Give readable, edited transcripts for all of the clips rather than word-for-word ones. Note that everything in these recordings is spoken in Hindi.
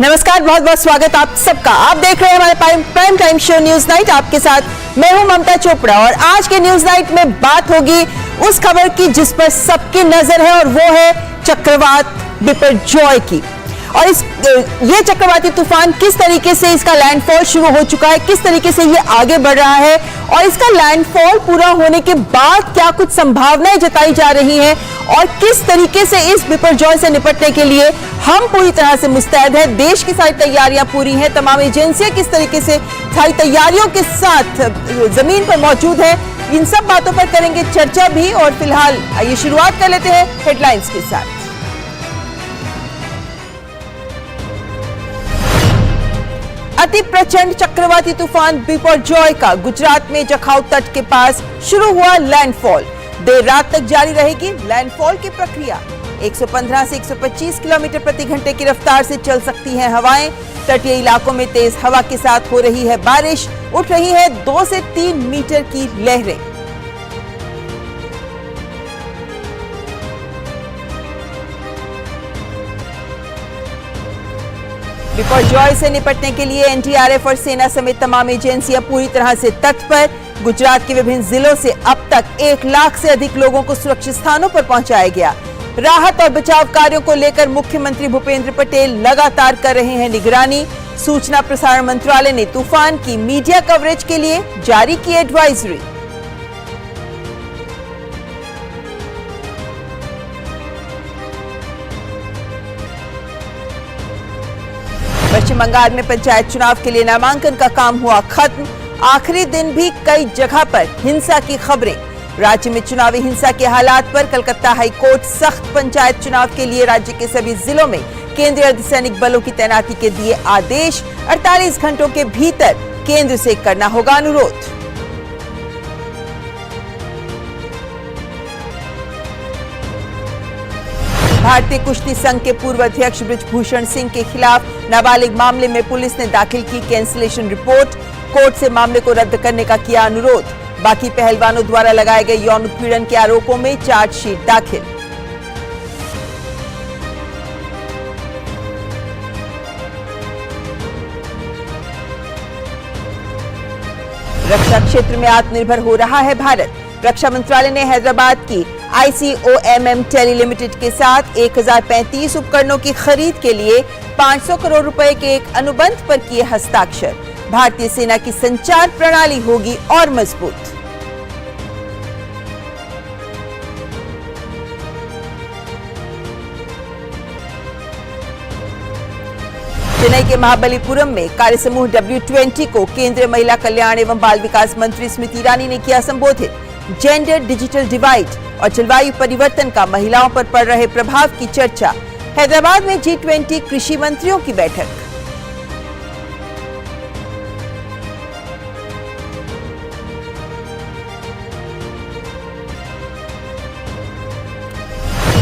नमस्कार, बहुत बहुत स्वागत आप सबका। आप देख रहे हैं हमारे prime time show news night. आपके साथ मैं हूं ममता चोपड़ा और आज के न्यूज नाइट में बात होगी उस खबर की जिस पर सबकी नजर है और वो है चक्रवात बिपरजॉय की। और ये चक्रवाती तूफान किस तरीके से इसका लैंडफॉल शुरू हो चुका है, किस तरीके से ये आगे बढ़ रहा है और इसका लैंडफॉल पूरा होने के बाद क्या कुछ संभावनाएं जताई जा रही हैं और किस तरीके से इस बिपरजॉय से निपटने के लिए हम पूरी तरह से मुस्तैद हैं। देश की सारी तैयारियां पूरी हैं, तमाम एजेंसियां किस तरीके से सारी तैयारियों के साथ जमीन पर मौजूद है, इन सब बातों पर करेंगे चर्चा भी। और फिलहाल आइए शुरुआत कर लेते हैं हेडलाइंस के साथ। अति प्रचंड चक्रवाती तूफान बिपरजॉय का गुजरात में जखाऊ तट के पास शुरू हुआ लैंडफॉल। देर रात तक जारी रहेगी लैंडफॉल की प्रक्रिया। 115 से 125 किलोमीटर प्रति घंटे की रफ्तार से चल सकती हैं हवाएं। तटीय इलाकों में तेज हवा के साथ हो रही है बारिश, उठ रही है 2 से 3 मीटर की लहरें। बिपरजॉय से निपटने के लिए एनडीआरएफ और सेना समेत तमाम एजेंसियां पूरी तरह से तट पर। गुजरात के विभिन्न जिलों से अब तक 1 लाख से अधिक लोगों को सुरक्षित स्थानों पर पहुंचाया गया। राहत और बचाव कार्यों को लेकर मुख्यमंत्री भूपेंद्र पटेल लगातार कर रहे हैं निगरानी। सूचना प्रसारण मंत्रालय ने तूफान की मीडिया कवरेज के लिए जारी की एडवाइजरी। पश्चिम बंगाल में पंचायत चुनाव के लिए नामांकन का काम हुआ खत्म। आखिरी दिन भी कई जगह पर हिंसा की खबरें। राज्य में चुनावी हिंसा के हालात पर कलकत्ता हाई कोर्ट सख्त। पंचायत चुनाव के लिए राज्य के सभी जिलों में केंद्रीय अर्धसैनिक बलों की तैनाती के दिए आदेश। 48 घंटों के भीतर केंद्र से करना होगा अनुरोध। भारतीय कुश्ती संघ के पूर्व अध्यक्ष बृजभूषण सिंह के खिलाफ नाबालिग मामले में पुलिस ने दाखिल की कैंसिलेशन रिपोर्ट। कोर्ट से मामले को रद्द करने का किया अनुरोध। बाकी पहलवानों द्वारा लगाए गए यौन उत्पीड़न के आरोपों में चार्जशीट दाखिल। रक्षा क्षेत्र में आत्मनिर्भर हो रहा है भारत। रक्षा मंत्रालय ने हैदराबाद की ICOMM टेली लिमिटेड के साथ 1035 उपकरणों की खरीद के लिए 500 करोड़ रुपए के एक अनुबंध पर किए हस्ताक्षर। भारतीय सेना की संचार प्रणाली होगी और मजबूत। चेन्नई के महाबलीपुरम में कार्यसमूह W20 को केंद्रीय महिला कल्याण एवं बाल विकास मंत्री स्मृति ईरानी ने किया संबोधित। जेंडर, डिजिटल डिवाइड और जलवायु परिवर्तन का महिलाओं पर पड़ रहे प्रभाव की चर्चा। हैदराबाद में G20 कृषि मंत्रियों की बैठक।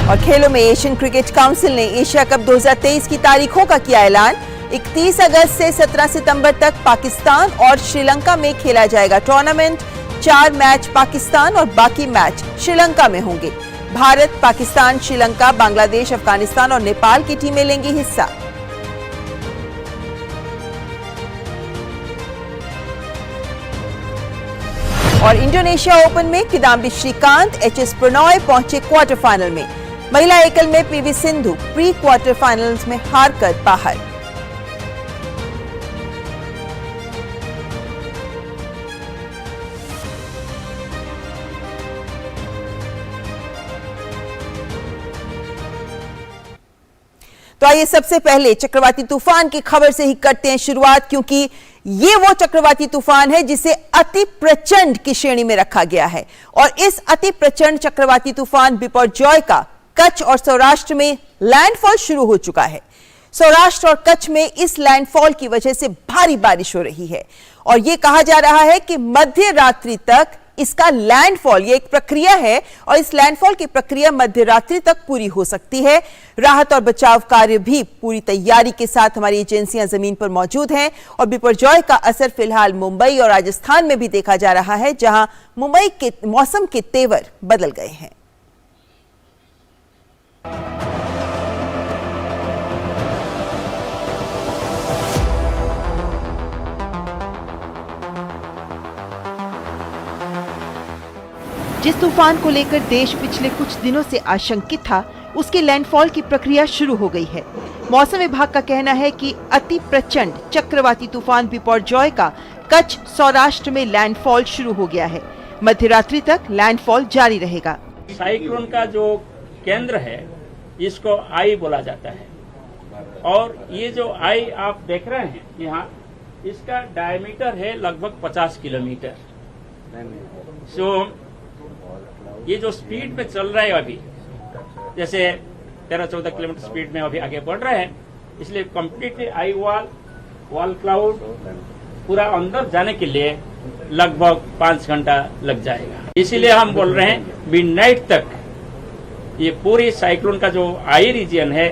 और खेलों में एशियन क्रिकेट काउंसिल ने एशिया कप 2023 की तारीखों का किया ऐलान। 31 अगस्त से 17 सितंबर तक पाकिस्तान और श्रीलंका में खेला जाएगा टूर्नामेंट। 4 मैच पाकिस्तान और बाकी मैच श्रीलंका में होंगे। भारत, पाकिस्तान, श्रीलंका, बांग्लादेश, अफगानिस्तान और नेपाल की टीमें लेंगी हिस्सा। और इंडोनेशिया ओपन में किदांबी श्रीकांत, HS प्रणॉय पहुंचे क्वार्टर फाइनल में। महिला एकल में PV Sindhu pre quarter finals में हारकर बाहर। तो आइए सबसे पहले चक्रवाती तूफान की खबर से ही करते हैं शुरुआत, क्योंकि ये वो चक्रवाती तूफान है जिसे अति प्रचंड की श्रेणी में रखा गया है। और इस अति प्रचंड चक्रवाती तूफान बिपरजॉय का कच्छ और सौराष्ट्र में लैंडफॉल शुरू हो चुका है। सौराष्ट्र और कच्छ में इस लैंडफॉल की वजह से भारी बारिश हो रही है और यह कहा जा रहा है कि मध्य रात्रि तक इसका लैंडफॉल, ये एक प्रक्रिया है और इस लैंडफॉल की प्रक्रिया मध्य रात्रि तक पूरी हो सकती है। राहत और बचाव कार्य भी पूरी तैयारी के साथ हमारी एजेंसियां जमीन पर मौजूद हैं और बिपरजॉय का असर फिलहाल मुंबई और राजस्थान में भी देखा जा रहा है, जहां मुंबई के मौसम के तेवर बदल गए हैं। जिस तूफान को लेकर देश पिछले कुछ दिनों से आशंकित था, उसके लैंडफॉल की प्रक्रिया शुरू हो गई है। मौसम विभाग का कहना है कि अति प्रचंड चक्रवाती तूफान बिपरजॉय का कच्छ सौराष्ट्र में लैंडफॉल शुरू हो गया है। मध्यरात्रि तक लैंडफॉल जारी रहेगा। साइक्लोन का जो केंद्र है इसको आई बोला जाता है और ये जो आई आप देख रहे हैं यहाँ, इसका डायमीटर है लगभग 50 किलोमीटर। सो ये जो स्पीड पे चल रहा है अभी, जैसे 13-14 किलोमीटर स्पीड में अभी आगे बढ़ रहे हैं, इसलिए कम्प्लीटली आई वॉल क्लाउड पूरा अंदर जाने के लिए लगभग 5 घंटा लग जाएगा। इसीलिए हम बोल रहे हैं मिडनाइट तक ये पूरी साइक्लोन का जो आई रीजन है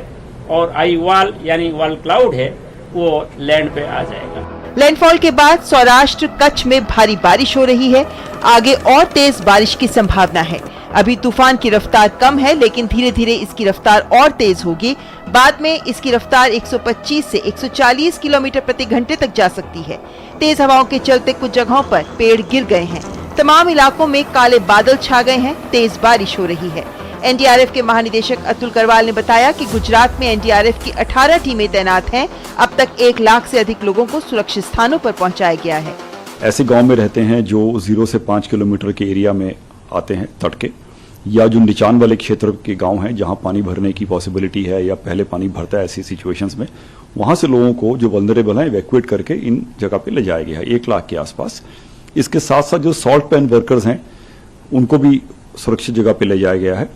और आई वॉल यानी वॉल क्लाउड है वो लैंड पे आ जाएगा। लैंडफॉल के बाद सौराष्ट्र कच्छ में भारी बारिश हो रही है। आगे और तेज बारिश की संभावना है। अभी तूफान की रफ्तार कम है, लेकिन धीरे धीरे इसकी रफ्तार और तेज होगी। बाद में इसकी रफ्तार 125 से 140 किलोमीटर प्रति घंटे तक जा सकती है। तेज हवाओं के चलते कुछ जगहों पर पेड़ गिर गए हैं। तमाम इलाकों में काले बादल छा गए हैं। तेज बारिश हो रही है। एनडीआरएफ के महानिदेशक अतुल करवाल ने बताया कि गुजरात में एनडीआरएफ की 18 टीमें तैनात हैं। अब तक 1 लाख से अधिक लोगों को सुरक्षित स्थानों पर पहुंचाया गया है। ऐसे गांव में रहते हैं जो 0 से 5 किलोमीटर के एरिया में आते हैं तट के, या जो निचान वाले क्षेत्र के गांव हैं जहां पानी भरने की पॉसिबिलिटी है या पहले पानी भरता है, ऐसी सिचुएशंस में वहां से लोगों को जो वल्नरेबल हैं इवैक्यूएट करके इन जगह पे ले जाया गया है 1 लाख के आसपास। इसके साथ साथ जो सॉल्ट पैन वर्कर्स हैं उनको भी सुरक्षित जगह पे ले जाया गया है,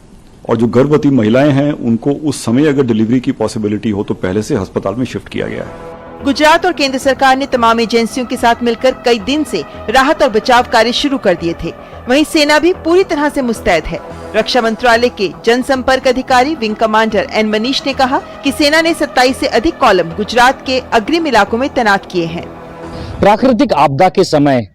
और जो गर्भवती महिलाएं हैं उनको उस समय अगर डिलीवरी की पॉसिबिलिटी हो तो पहले से अस्पताल में शिफ्ट किया गया है। गुजरात और केंद्र सरकार ने तमाम एजेंसियों के साथ मिलकर कई दिन से राहत और बचाव कार्य शुरू कर दिए थे। वहीं सेना भी पूरी तरह से मुस्तैद है। रक्षा मंत्रालय के जनसंपर्क अधिकारी विंग कमांडर एन मनीष ने कहा कि सेना ने 27 से अधिक कॉलम गुजरात के अग्रिम इलाकों में तैनात किए हैं। प्राकृतिक आपदा के समय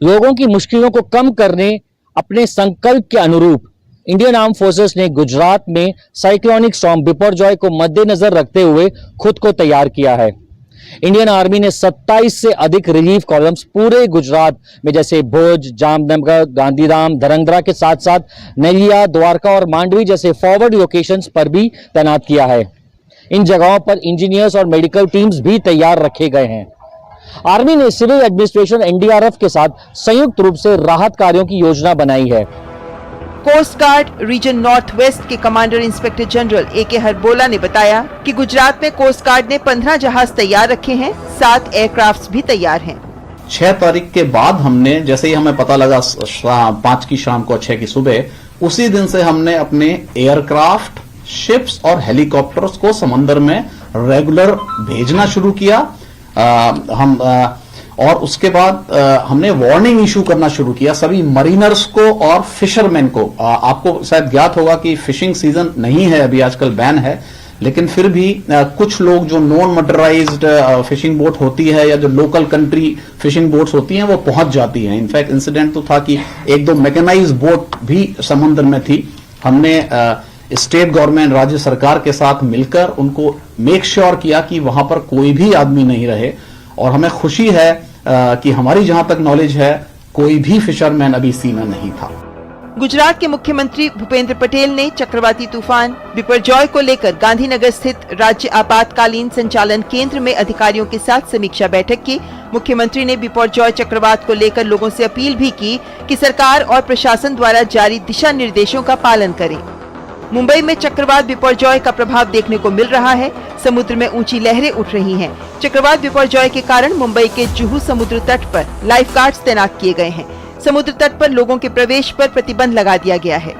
लोगों की मुश्किलों को कम करने अपने संकल्प के अनुरूप इंडियन आर्म फोर्सेस ने गुजरात में साइक्लोनिक स्टॉर्म बिपरजॉय को मद्देनजर रखते हुए खुद को तैयार किया है। इंडियन आर्मी ने 27 से अधिक रिलीफ कॉलम्स पूरे गुजरात में जैसे भुज, जामनगर, गांधीधाम, धरंगध्रा के साथ साथ नलिया, द्वारका और मांडवी जैसे फॉरवर्ड लोकेशंस पर भी तैनात किया है। इन जगहों पर इंजीनियर्स और मेडिकल टीम्स भी तैयार रखे गए हैं। आर्मी ने सिविल एडमिनिस्ट्रेशन एनडीआरएफ के साथ संयुक्त रूप से राहत कार्यों की योजना बनाई है। Coast guard region north west के commander inspector general A K. Harbola ने बताया कि गुजरात में कोस्ट गार्ड ने 15 जहाज तैयार रखे हैं, 7 एयरक्राफ्ट भी तैयार हैं। 6 तारीख के बाद हमने, जैसे ही हमें पता लगा 5 की शाम को 6 की सुबह, उसी दिन से हमने अपने एयरक्राफ्ट, शिप्स और हेलीकॉप्टर्स को समंदर में रेगुलर भेजना शुरू किया। और उसके बाद हमने वार्निंग इशू करना शुरू किया सभी मरीनर्स को और फिशरमैन को। आपको शायद ज्ञात होगा कि फिशिंग सीजन नहीं है अभी, आजकल बैन है, लेकिन फिर भी कुछ लोग जो नॉन मोटराइज्ड फिशिंग बोट होती है या जो लोकल कंट्री फिशिंग बोट्स होती हैं वो पहुंच जाती हैं। इनफैक्ट इंसिडेंट तो था कि 1-2 मैकेनाइज्ड बोट भी समुद्र में थी। हमने स्टेट गवर्नमेंट, राज्य सरकार के साथ मिलकर उनको मेक श्योर किया कि वहां पर कोई भी आदमी नहीं रहे, और हमें खुशी है कि हमारी जहां तक नॉलेज है कोई भी फिशरमैन अभी सी में नहीं था। गुजरात के मुख्यमंत्री भूपेंद्र पटेल ने चक्रवाती तूफान बिपरजॉय को लेकर गांधीनगर स्थित राज्य आपातकालीन संचालन केंद्र में अधिकारियों के साथ समीक्षा बैठक की। मुख्यमंत्री ने बिपरजॉय चक्रवात को लेकर लोगों से अपील भी की कि सरकार और प्रशासन द्वारा जारी दिशा निर्देशों का पालन करें। मुंबई में चक्रवात बिपरजॉय का प्रभाव देखने को मिल रहा है। समुद्र में ऊंची लहरें उठ रही हैं। चक्रवात बिपरजॉय के कारण मुंबई के जुहू समुद्र तट पर लाइफ गार्ड्स तैनात किए गए हैं। समुद्र तट पर लोगों के प्रवेश पर प्रतिबंध लगा दिया गया है।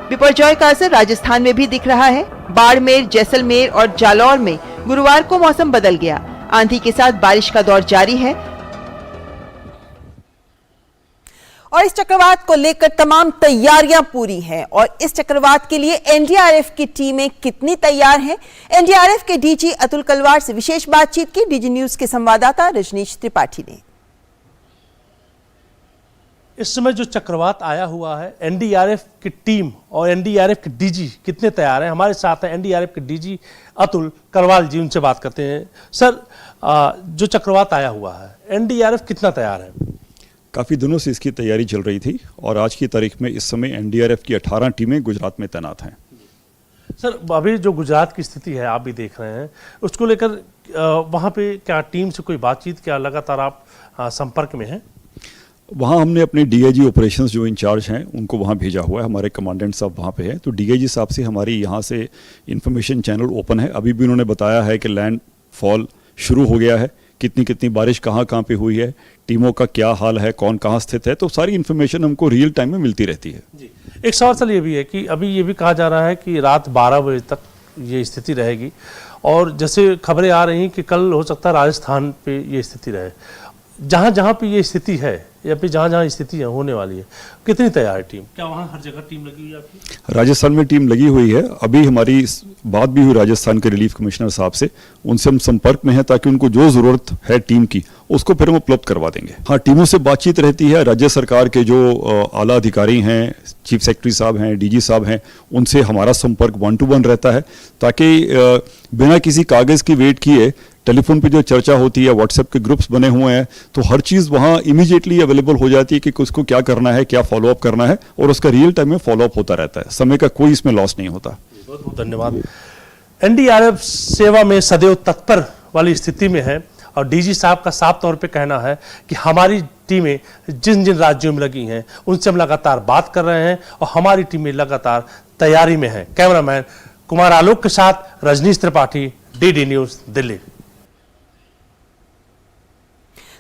बिपरजॉय का असर राजस्थान में भी दिख रहा है। बाड़मेर, जैसलमेर और जालौर में गुरुवार को मौसम बदल गया। आंधी के साथ बारिश का दौर जारी है और इस चक्रवात को लेकर तमाम तैयारियां पूरी हैं। और इस चक्रवात के लिए एनडीआरएफ की टीमें कितनी तैयार हैं? एनडीआरएफ के डीजी अतुल कलवार से विशेष बातचीत की डीजी न्यूज के संवाददाता रजनीश त्रिपाठी ने। इस समय जो चक्रवात आया हुआ है, एनडीआरएफ की टीम और एनडीआरएफ के डीजी कितने तैयार हैं? हमारे साथ हैं एनडीआरएफ के डीजी अतुल करवाल जी, उनसे बात करते हैं। सर, जो चक्रवात आया हुआ है, एनडीआरएफ कितना तैयार है? काफ़ी दिनों से इसकी तैयारी चल रही थी और आज की तारीख में इस समय एनडीआरएफ की 18 टीमें गुजरात में तैनात हैं। सर, अभी जो गुजरात की स्थिति है आप भी देख रहे हैं, उसको लेकर वहाँ पे क्या टीम से कोई बातचीत, क्या लगातार आप संपर्क में हैं? वहाँ हमने अपने डीआईजी ऑपरेशंस जो इंचार्ज हैं उनको वहाँ भेजा हुआ है, हमारे कमांडेंट साहब वहाँ पे हैं, तो डीआईजी साहब से हमारी यहाँ से इंफॉर्मेशन चैनल ओपन है। अभी भी उन्होंने बताया है कि लैंड फॉल शुरू हो गया है, कितनी बारिश कहाँ पे हुई है, टीमों का क्या हाल है, कौन कहाँ स्थित है, तो सारी इन्फॉर्मेशन हमको रियल टाइम में मिलती रहती है। जी, एक सवाल सर ये भी है कि अभी ये भी कहा जा रहा है कि रात 12 बजे तक ये स्थिति रहेगी, और जैसे खबरें आ रही हैं कि कल हो सकता है राजस्थान पे ये स्थिति रहे। जहाँ पे ये स्थिति है या फिर जहाँ स्थिति होने वाली है, कितनी तैयार है टीम? क्या वहाँ हर जगह टीम लगी हुई है आपकी? राजस्थान में टीम लगी हुई है। अभी हमारी बात भी हुई राजस्थान के रिलीफ कमिश्नर साहब से, उनसे हम संपर्क में हैं ताकि उनको जो जरूरत है टीम की उसको फिर हम उपलब्ध करवा देंगे। हाँ, टीमों से बातचीत रहती है। राज्य सरकार के जो आला अधिकारी हैं, चीफ सेक्रेटरी साहब हैं, डीजी साहब हैं, उनसे हमारा संपर्क 1 to 1 रहता है ताकि बिना किसी कागज की वेट किए टेलीफोन पे जो चर्चा होती है, व्हाट्सएप के ग्रुप्स बने हुए हैं, तो हर चीज़ वहाँ इमीडिएटली अवेलेबल हो जाती है कि उसको क्या करना है, क्या फॉलोअप करना है, और उसका रियल टाइम में फॉलोअप होता रहता है। समय का कोई इसमें लॉस नहीं होता। बहुत बहुत धन्यवाद। एनडीआरएफ सेवा में सदैव तत्पर वाली स्थिति में है, और डीजी साहब का साफ तौर पे कहना है कि हमारी टीमें जिन जिन राज्यों में लगी हैं उनसे हम लगातार बात कर रहे हैं और हमारी टीमें लगातार तैयारी में हैं। कैमरामैन कुमार आलोक के साथ रजनीश त्रिपाठी, डीडी न्यूज, दिल्ली।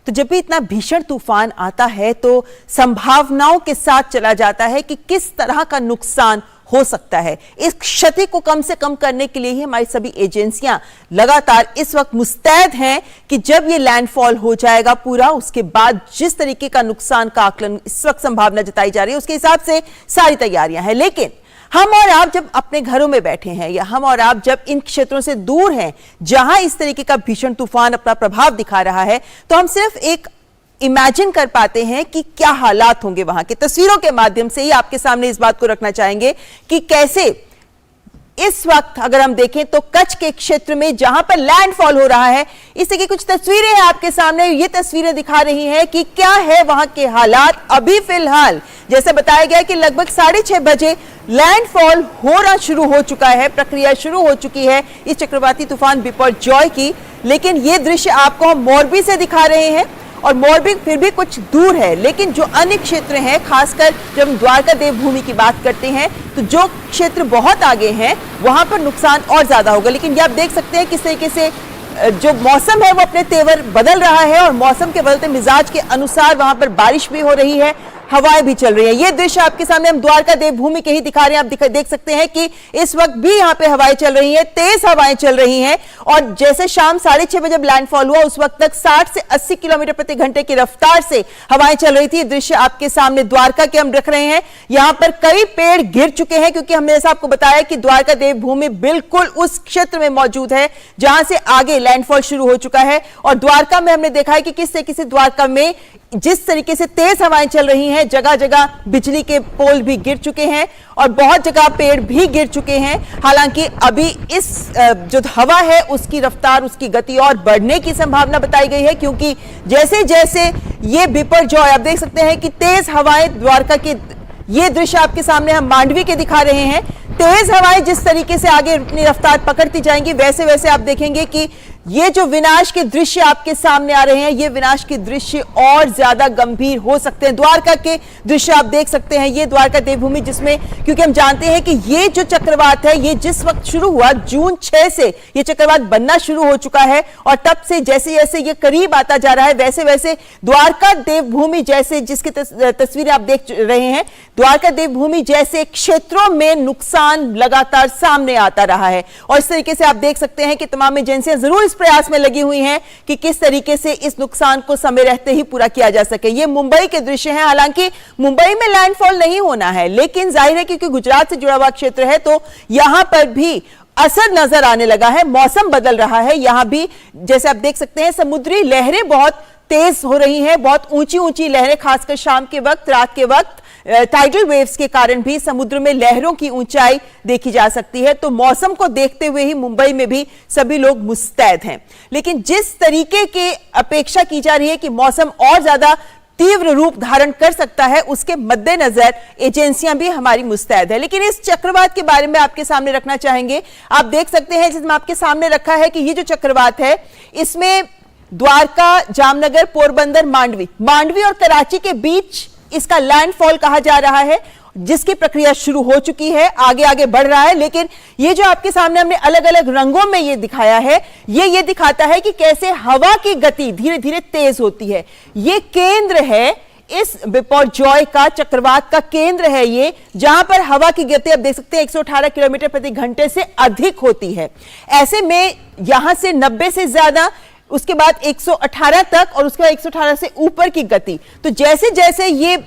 तो जब भी इतना भीषण तूफान आता है तो संभावनाओं के साथ चला जाता है कि किस तरह का नुकसान हो सकता है। इस क्षति को कम से कम करने के लिए ही हमारी सभी एजेंसियां लगातार इस वक्त मुस्तैद हैं कि जब ये लैंडफॉल हो जाएगा पूरा, उसके बाद जिस तरीके का नुकसान का आकलन इस वक्त संभावना जताई जा रही है उसके हिसाब से सारी तैयारियां हैं। लेकिन हम और आप जब अपने घरों में बैठे हैं या हम और आप जब इन क्षेत्रों से दूर हैं जहां इस तरीके का भीषण तूफान अपना प्रभाव दिखा रहा है, तो हम सिर्फ एक इमेजिन कर पाते हैं कि क्या हालात होंगे वहां के। तस्वीरों के माध्यम से ही आपके सामने इस बात को रखना चाहेंगे कि कैसे इस वक्त अगर हम देखें तो कच्छ के क्षेत्र में जहां पर लैंडफॉल हो रहा है, इस तरह की कुछ तस्वीरें हैं आपके सामने। ये तस्वीरें दिखा रही हैं कि क्या है वहां के हालात अभी फिलहाल। जैसे बताया गया कि लगभग 6:30 बजे लैंडफॉल होना शुरू हो चुका है, प्रक्रिया शुरू हो चुकी है इस चक्रवाती तूफान बिपरजॉय की। लेकिन ये दृश्य आपको हम मोरबी से दिखा रहे हैं, और मोरबी फिर भी कुछ दूर है, लेकिन जो अन्य क्षेत्र हैं, खासकर जब हम द्वारका देवभूमि की बात करते हैं तो जो क्षेत्र बहुत आगे हैं वहां पर नुकसान और ज्यादा होगा। लेकिन ये आप देख सकते हैं किस तरीके से जो मौसम है वो अपने तेवर बदल रहा है, और मौसम के बदलते मिजाज के अनुसार वहां पर बारिश भी हो रही है, हवाएं भी चल रही है। ये दृश्य आपके सामने हम द्वारका देवभूमि के ही दिखा रहे हैं। आप देख सकते हैं कि इस वक्त भी यहाँ पे हवाएं चल रही हैं, तेज हवाएं चल रही हैं, और जैसे शाम 6:30 बजे जब लैंडफॉल हुआ उस वक्त तक 60 से 80 किलोमीटर प्रति घंटे की रफ्तार से हवाएं चल रही थी। दृश्य आपके सामने द्वारका के हम रख रहे हैं। यहाँ पर कई पेड़ गिर चुके हैं, क्योंकि हमने जैसा आपको बताया कि द्वारका देवभूमि बिल्कुल उस क्षेत्र में मौजूद है जहां से आगे लैंडफॉल शुरू हो चुका है। और द्वारका में हमने देखा है कि किस तरीके से द्वारका में जिस तरीके से तेज हवाएं चल रही हैं, जगह जगह बिजली के पोल भी गिर चुके हैं और बहुत जगह पेड़ भी गिर चुके हैं। हालांकि अभी इस जो हवा है उसकी रफ्तार, उसकी गति और बढ़ने की संभावना बताई गई है, क्योंकि जैसे जैसे ये बिपरजॉय, आप देख सकते हैं कि तेज हवाएं द्वारका के, ये दृश्य आपके सामने हम मांडवी के दिखा रहे हैं। तेज हवाएं जिस तरीके से आगे अपनी रफ्तार पकड़ती जाएंगी, वैसे वैसे आप देखेंगे कि ये जो विनाश के दृश्य आपके सामने आ रहे हैं, ये विनाश के दृश्य और ज्यादा गंभीर हो सकते हैं। द्वारका के दृश्य आप देख सकते हैं, ये द्वारका देवभूमि, जिसमें क्योंकि हम जानते हैं कि ये जो चक्रवात है, ये जिस वक्त शुरू हुआ, जून 6 से ये चक्रवात बनना शुरू हो चुका है, और तब से जैसे जैसे ये करीब आता जा रहा है, वैसे वैसे द्वारका देवभूमि जैसे, जिसकी तस्वीरें आप देख रहे हैं, द्वारका देवभूमि जैसे क्षेत्रों में नुकसान लगातार सामने आता रहा है। और इस तरीके से आप देख सकते हैं कि तमाम एजेंसियां जरूर इस प्रयास में लगी हुई हैं कि किस तरीके से इस नुकसान को समय रहते ही पूरा किया जा सके। ये मुंबई के दृश्य हैं। हालांकि मुंबई में लैंडफॉल नहीं होना है, लेकिन जाहिर है क्योंकि गुजरात से जुड़ा हुआ क्षेत्र है, तो यहां पर भी असर नजर आने लगा है। मौसम बदल रहा है। यहां भी जैसे आप देख सकते हैं, समुद्री लहरें बहुत तेज हो रही हैं, बहुत ऊंची ऊंची लहरें, खासकर शाम के वक्त, रात के वक्त टाइडल वेव्स के कारण भी समुद्र में लहरों की ऊंचाई देखी जा सकती है। तो मौसम को देखते हुए ही मुंबई में भी सभी लोग मुस्तैद हैं। लेकिन जिस तरीके की अपेक्षा की जा रही है कि मौसम और ज्यादा तीव्र रूप धारण कर सकता है, उसके मद्देनजर एजेंसियां भी हमारी मुस्तैद है। लेकिन इस चक्रवात के बारे में आपके सामने रखना चाहेंगे, आप देख सकते हैं जिसमें आपके सामने रखा है कि ये जो चक्रवात है इसमें द्वारका, जामनगर, पोरबंदर, मांडवी और कराची के बीच इसका लैंडफॉल कहा जा रहा है, जिसकी प्रक्रिया शुरू हो चुकी है, आगे आगे बढ़ रहा है। लेकिन ये जो आपके सामने हमने अलग अलग रंगों में ये दिखाया है, ये दिखाता है कि कैसे हवा की गति धीरे धीरे तेज होती है। ये केंद्र है इस बिपरजॉय का, चक्रवात का केंद्र है ये, जहां पर हवा की गति आप देख सकते हैं 118 किलोमीटर प्रति घंटे से अधिक होती है। ऐसे में यहां से 90 से ज्यादा, उसके बाद 118 तक और उसके बाद 118 से ऊपर की गति। तो जैसे जैसे ये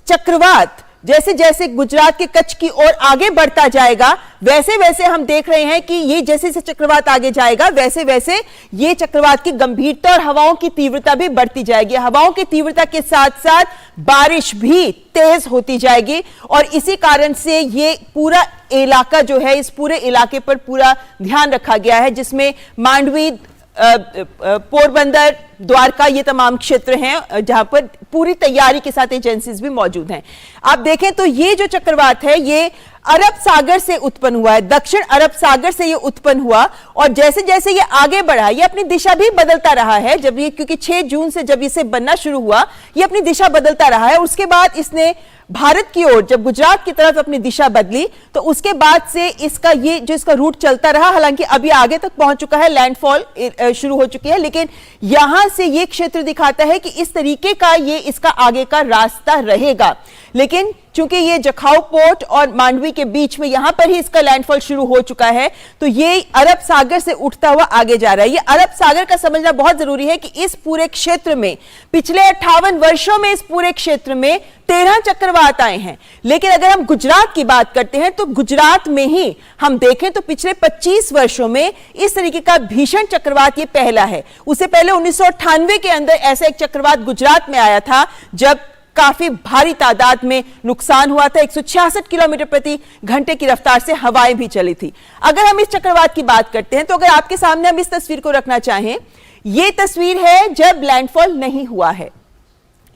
चक्रवात जैसे जैसे गुजरात के कच्छ की ओर आगे बढ़ता जाएगा, वैसे वैसे हम देख रहे हैं कि ये जैसे जैसे चक्रवात आगे जाएगा वैसे वैसे ये चक्रवात की गंभीरता और हवाओं की तीव्रता भी बढ़ती जाएगी। हवाओं की तीव्रता के साथ साथ बारिश भी तेज होती जाएगी और इसी कारण से ये पूरा इलाका जो है, इस पूरे इलाके पर पूरा ध्यान रखा गया है, जिसमें मांडवी, पोरबंदर, द्वारका, ये तमाम क्षेत्र हैं जहां पर पूरी तैयारी के साथ एजेंसीज भी मौजूद हैं। आप देखें तो ये जो चक्रवात है ये अरब सागर से उत्पन्न हुआ है, दक्षिण अरब सागर से ये उत्पन्न हुआ और जैसे जैसे ये आगे बढ़ा ये अपनी दिशा भी बदलता रहा है। जब ये, क्योंकि 6 जून से जब इसे बनना शुरू हुआ, ये अपनी दिशा बदलता रहा है। उसके बाद इसने भारत की ओर, जब गुजरात की तरफ अपनी दिशा बदली, तो उसके बाद से इसका ये जो इसका रूट चलता रहा, हालांकि अभी आगे तक पहुंच चुका है, लैंडफॉल शुरू हो चुकी है, लेकिन यहां से ये क्षेत्र दिखाता है कि इस तरीके का ये इसका आगे का रास्ता रहेगा। लेकिन चूंकि ये जखाऊ पोर्ट और मांडवी के बीच में यहां पर ही इसका लैंडफॉल शुरू हो चुका है, तो ये अरब सागर से उठता हुआ आगे जा रहा है। ये अरब सागर का समझना बहुत जरूरी है कि इस पूरे क्षेत्र में पिछले 58 वर्षों में इस पूरे क्षेत्र में 13 चक्रवात आए हैं। लेकिन अगर हम गुजरात की बात करते हैं तो गुजरात में ही हम देखें तो पिछले 25 वर्षों में इस तरीके का भीषण चक्रवात ये पहला है। उससे पहले 1998 के अंदर ऐसा एक चक्रवात गुजरात में आया था, जब काफी भारी तादाद में नुकसान हुआ था, 166 किलोमीटर प्रति घंटे की रफ्तार से हवाएं भी चली थी। अगर हम इस चक्रवात की बात करते हैं तो अगर आपके सामने हम इस तस्वीर को रखना चाहें, यह तस्वीर है जब लैंडफॉल नहीं हुआ है,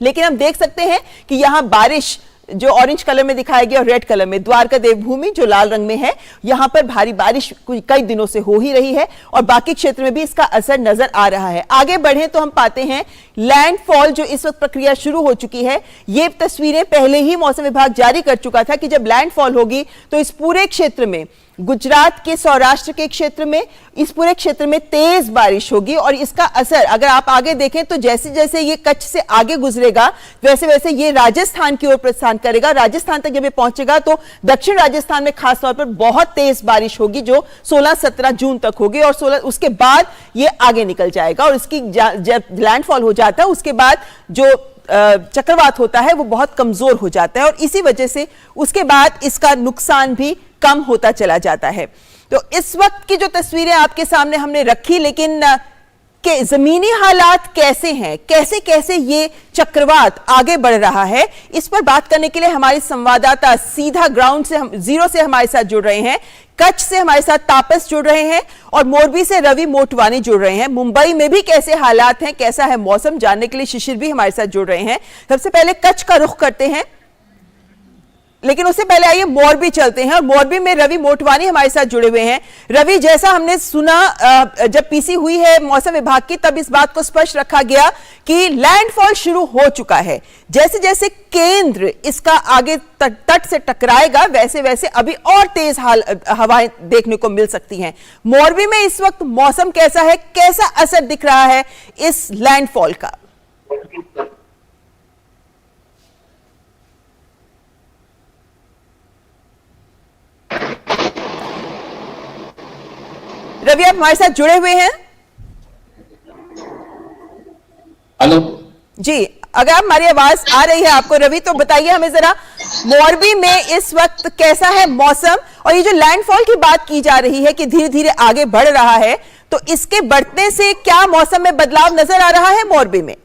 लेकिन हम देख सकते हैं कि यहां बारिश जो ऑरेंज कलर में दिखाया गया और रेड कलर में, द्वारका देवभूमि जो लाल रंग में है, यहां पर भारी बारिश कई दिनों से हो ही रही है और बाकी क्षेत्र में भी इसका असर नजर आ रहा है। आगे बढ़े तो हम पाते हैं लैंडफॉल जो इस वक्त प्रक्रिया शुरू हो चुकी है। ये तस्वीरें पहले ही मौसम विभाग जारी कर चुका था कि जब लैंडफॉल होगी तो इस पूरे क्षेत्र में, गुजरात के सौराष्ट्र के क्षेत्र में, इस पूरे क्षेत्र में तेज बारिश होगी और इसका असर अगर आप आगे देखें तो जैसे जैसे ये कच्छ से आगे गुजरेगा वैसे वैसे ये राजस्थान की ओर प्रस्थान करेगा। राजस्थान तक जब ये पहुंचेगा तो दक्षिण राजस्थान में खासतौर पर बहुत तेज बारिश होगी जो 16-17 जून तक होगी और उसके बाद ये आगे निकल जाएगा और इसकी जब लैंडफॉल हो जाता है उसके बाद जो चक्रवात होता है वो बहुत कमजोर हो जाता है और इसी वजह से उसके बाद इसका नुकसान भी कम होता चला जाता है। तो इस वक्त की जो तस्वीरें आपके सामने हमने रखी, लेकिन के जमीनी हालात कैसे हैं, कैसे कैसे ये चक्रवात आगे बढ़ रहा है, इस पर बात करने के लिए हमारे संवाददाता सीधा ग्राउंड से, जीरो से हमारे साथ जुड़ रहे हैं। कच्छ से हमारे साथ तापस जुड़ रहे हैं और मोरबी से रवि मोटवानी जुड़ रहे हैं। मुंबई में भी कैसे हालात हैं, कैसा है मौसम, जानने के लिए शिशिर भी हमारे साथ जुड़ रहे हैं। सबसे पहले कच्छ का रुख करते हैं, लेकिन उससे पहले आइए मोरबी चलते हैं और मोरबी में रवि मोटवानी हमारे साथ जुड़े हुए हैं। रवि, जैसा हमने सुना जब पीसी हुई है मौसम विभाग की, तब इस बात को स्पष्ट रखा गया कि लैंडफॉल शुरू हो चुका है। जैसे जैसे केंद्र इसका आगे तट से टकराएगा वैसे वैसे अभी और तेज हवाएं देखने को मिल सकती हैं। मोरबी में इस वक्त मौसम कैसा है, कैसा असर दिख रहा है इस लैंडफॉल का? रवि, आप हमारे साथ जुड़े हुए हैं? हेलो जी, अगर हमारी आवाज आ रही है आपको रवि, तो बताइए हमें जरा मोरबी में इस वक्त कैसा है मौसम और ये जो लैंडफॉल की बात की जा रही है कि धीरे धीरे आगे बढ़ रहा है, तो इसके बढ़ने से क्या मौसम में बदलाव नजर आ रहा है मोरबी में?